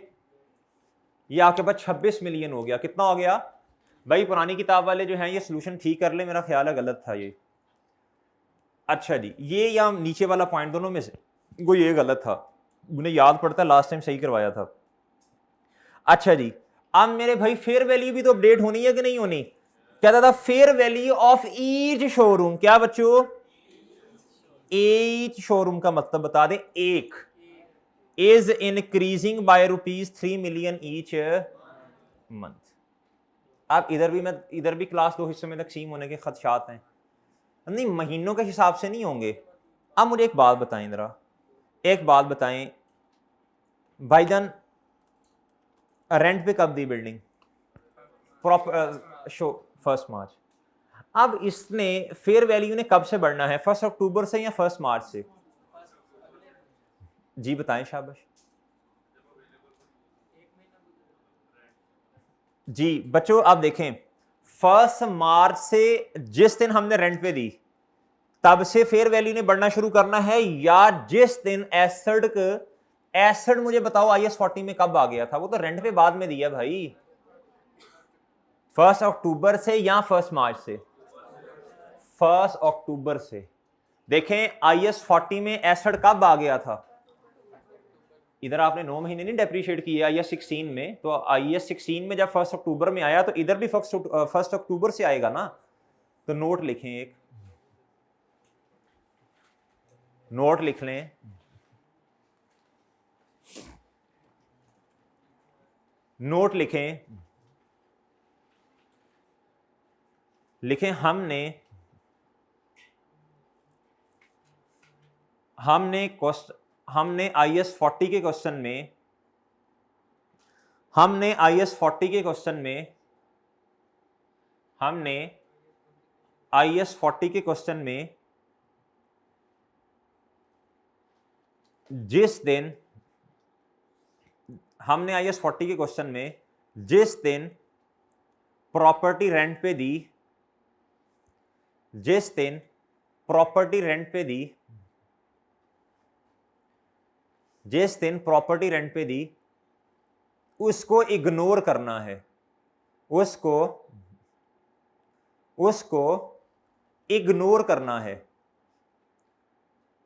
ये आपके पास 26 मिलियन हो गया। कितना हो गया भाई? पुरानी किताब वाले जो हैं ये सोल्यूशन ठीक कर ले, मेरा ख्याल है गलत था ये। अच्छा जी, ये या नीचे वाला पॉइंट, दोनों में से वो ये गलत था, उन्हें याद पड़ता है लास्ट टाइम सही करवाया था। अच्छा जी, अब मेरे भाई फेयर वैल्यू भी तो अपडेट होनी है कि नहीं होनी? कहता था fair value of each showroom, क्या बच्चों? ईच शोरूम का मतलब बता दें, एक, is increasing by ₹3 million each month. अब इधर भी क्लास 2 हिस्सों में तकसीम होने के खदशात हैं, नहीं महीनों के हिसाब से नहीं होंगे। अब मुझे एक बात बताएं जरा, एक बात बताएं भाईजान, रेंट पे कब दी बिल्डिंग? प्रॉपर शो 1 मार्च। अब इसने फेयर वैल्यू ने कब से बढ़ना है, 1 अक्टूबर से या 1 मार्च से? जी बताएं, शाबाश जी। बच्चों आप देखें, 1 मार्च से जिस दिन हमने रेंट पे दी तब से फेयर वैल्यू ने बढ़ना शुरू करना है, या जिस दिन एसेट मुझे बताओ IAS 40 में कब आ गया था? वो तो रेंट पे बाद में दिया भाई। 1 अक्टूबर से या 1 मार्च से? 1 अक्टूबर से। देखें IAS 40 में एसेट कब आ गया था? इधर आपने 9 महीने नहीं डेप्रीशिएट किए IAS 16 में, तो IAS 16 में जब 1 अक्टूबर में आया तो इधर भी 1 अक्टूबर से आएगा ना। तो नोट लिखें, एक नोट लिख लें, नोट लिखें, लिखें हमने IAS 40 के क्वेश्चन में, हमने IAS 40 के क्वेश्चन में, हमने IAS 40 के क्वेश्चन में जिस दिन, हमने IAS 40 के क्वेश्चन में जिस दिन प्रॉपर्टी रेंट पे दी, जिस दिन प्रॉपर्टी रेंट पे दी, जिस दिन प्रॉपर्टी रेंट पे दी, उसको इग्नोर करना है, उसको इग्नोर करना है।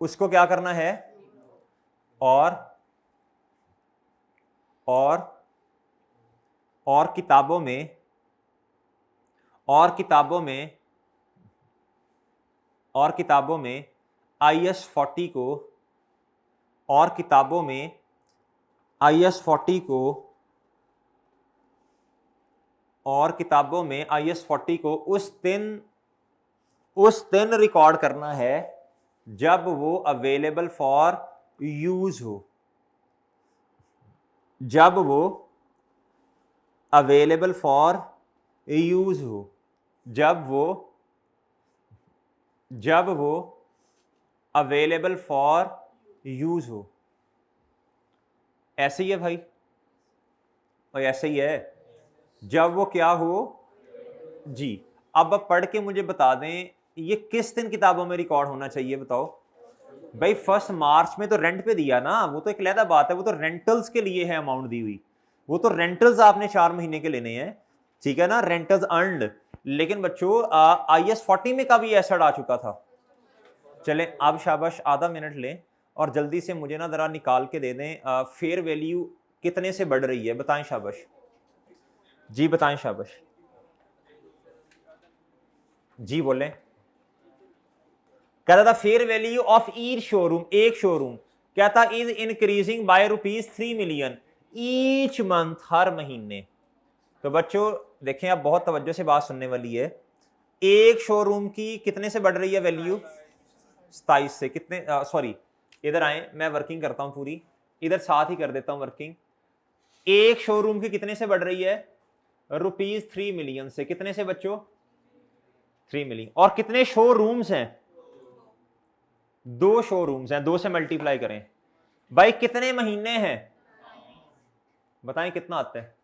उसको क्या करना है, और किताबों में IS 40 को उस दिन रिकॉर्ड करना है जब वो अवेलेबल फॉर यूज हो, जब वो अवेलेबल फॉर यूज हो, जब वो अवेलेबल फॉर यूज हो। ऐसे ही है भाई, और ऐसे ही है जब वो क्या हो जी। अब पढ़ के मुझे बता दें ये किस दिन किताबों में रिकॉर्ड होना चाहिए, बताओ भाई। 1 मार्च में तो रेंट पे दिया ना, वो तो एक अलग बात है, वो तो रेंटल्स के लिए है अमाउंट दी हुई, वो तो रेंटल्स आपने 4 महीने के लेने हैं, ठीक है ना, रेंटल्स अर्नड। लेकिन बच्चों IS 40 में कभी एसेट आ चुका था। चलें अब शाबाश, आधा मिनट लें और जल्दी से मुझे ना जरा निकाल के दे दें फेयर वैल्यू कितने से बढ़ रही है, बताएं शाबाश जी, बताएं शाबाश जी, बोलें। कहता था fair value of each showroom, एक शोरूम कहता is increasing by ₹3 million each month, हर महीने। तो बच्चों देखें, आप बहुत तवज्जो से बात सुनने वाली है। एक शोरूम की कितने से बढ़ रही है वैल्यू, 27 से। कितने, सॉरी इधर आए, मैं वर्किंग करता हूं पूरी, इधर साथ ही कर देता हूं वर्किंग। एक शोरूम की कितने से बढ़ रही है, ₹3 मिलियन से। कितने से बच्चों, 3 मिलियन। और कितने शोरूम्स हैं, 2 शोरूम्स हैं, 2 से मल्टीप्लाई करें भाई, कितने महीने हैं, बताएं कितना आता है।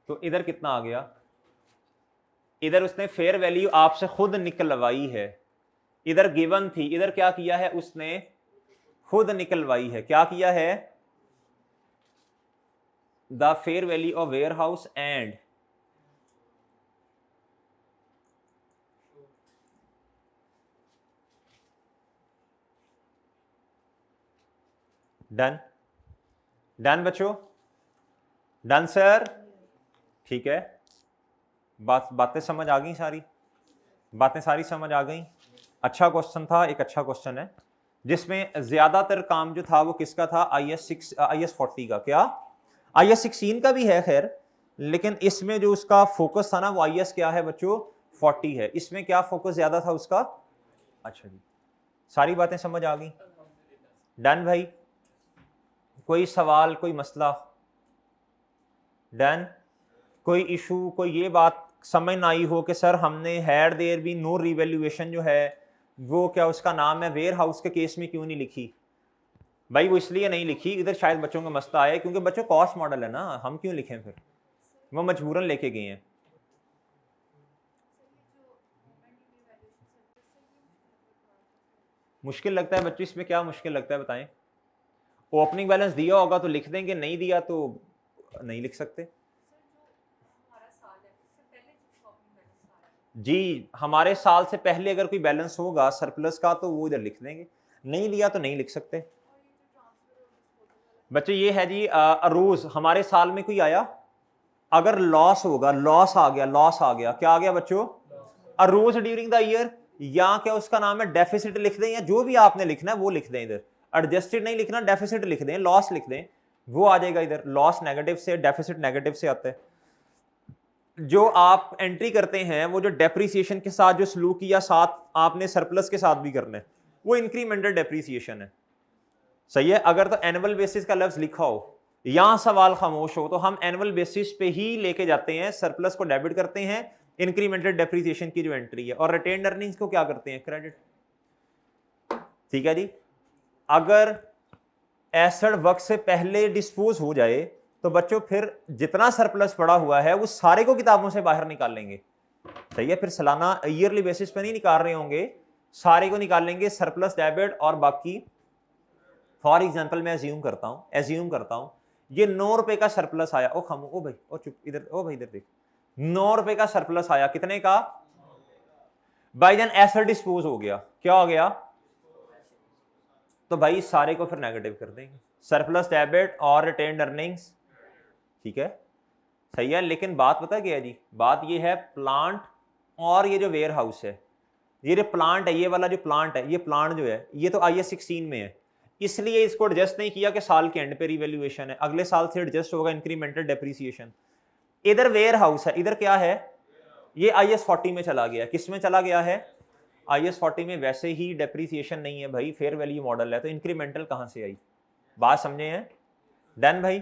तो इधर कितना आ गया, इधर उसने फेयर वैल्यू आपसे खुद निकलवाई है, इधर गिवन थी, इधर क्या किया है उसने, खुद निकलवाई है। क्या किया है, the fair value of warehouse and done. Done बच्चों, डन सर, ठीक है। बातें समझ आ गई, सारी बातें सारी समझ आ गई। अच्छा क्वेश्चन था, एक अच्छा क्वेश्चन है जिसमें ज्यादातर काम जो था वो किसका था, IS 40 का। क्या IS 16 का भी है खैर, लेकिन इसमें जो उसका फोकस था ना वो IS क्या है बच्चों, 40 है। इसमें क्या फोकस ज्यादा था उसका। अच्छा जी, सारी बातें समझ आ गई। डन भाई, कोई सवाल, कोई मसला, डन, कोई इशू, कोई ये बात समझ ना आई हो कि सर हमने had there be no revaluation जो है वो क्या उसका नाम है वेयर हाउस के केस में क्यों नहीं लिखी। भाई वो इसलिए नहीं लिखी, इधर शायद बच्चों का मसला आया क्योंकि बच्चों कॉस्ट मॉडल है ना, हम क्यों लिखें, फिर वो मजबूरन लेके गए हैं। मुश्किल लगता है बच्चों, इसमें क्या मुश्किल लगता है बताएं। ओपनिंग बैलेंस दिया होगा तो लिख देंगे, नहीं दिया तो नहीं लिख सकते। जी, हमारे साल से पहले अगर कोई बैलेंस होगा सरप्लस का तो वो इधर लिख देंगे, नहीं दिया तो नहीं लिख सकते। बच्चे ये है जी अरूज, हमारे साल में कोई आया, अगर लॉस होगा, लॉस आ गया, क्या आ गया बच्चों, अरूज ड्यूरिंग द ईयर, या क्या उसका नाम है डेफिसिट लिख दें, या जो भी आपने लिखना है वो लिख दें। इधर एडजस्टेड नहीं लिखना, डेफिसिट लिख दें, लॉस लिख दें, वो आ जाएगा। इधर लॉस नेगेटिव से, डेफिसिट नेगेटिव से आता है। जो आप एंट्री करते हैं वो जो डेप्रीसिएशन के साथ जो सलूक किया, साथ आपने सरप्लस के साथ भी करना है, वो इंक्रीमेंटल डेप्रीसिएशन है। सही है। अगर तो एनुअल बेसिस का लफ्ज लिखा हो, यहां सवाल खामोश हो, तो हम एनुअल बेसिस पे ही लेके जाते हैं, सरप्लस को डेबिट करते हैं, इंक्रीमेंटल डेप्रीसिएशन की जो एंट्री है, और रिटेन्ड अर्निंग्स को क्या करते हैं, क्रेडिट। ठीक है जी। अगर एसेट वक्त से पहले डिस्पोज हो जाए तो बच्चों फिर जितना सरप्लस पड़ा हुआ है वो सारे को किताबों से बाहर निकाल लेंगे। सही है। फिर सालाना ईयरली बेसिस पे नहीं निकाल रहे होंगे, सारे को निकाल लेंगे, सरप्लस डेबिट और बाकी। फॉर एग्जांपल मैं एज्यूम करता हूं ये 9 रुपए का सरप्लस आया। ओ भाई, ओ चुप, इधर, ओ भाई इधर देख, 9 रुपए का सरप्लस आया, कितने का, बाई देन एसेट डिस्पोज हो गया, क्या हो गया, तो भाई सारे को फिर नेगेटिव कर देंगे, सरप्लस डेबिट और रिटेन्ड अर्निंग्स, ठीक है सही है। लेकिन बात पता क्या है जी, बात ये है प्लांट और ये जो वेयर हाउस है, ये जो प्लांट है, ये वाला जो प्लांट है, ये प्लांट जो है ये तो IAS 16 में है, इसलिए इसको एडजस्ट नहीं किया कि साल के एंड पे रिवैल्यूएशन है, अगले साल से एडजस्ट होगा इंक्रीमेंटल डेप्रिसिएशन। इधर वेयर हाउस है, इधर क्या है, ये IAS 40 में चला गया, किस में चला गया है, IAS 40 में। वैसे ही डेप्रिसिएशन नहीं है भाई, फेयर वैल्यू मॉडल है, तो इंक्रीमेंटल कहां से आई, बात समझे हैं। देन भाई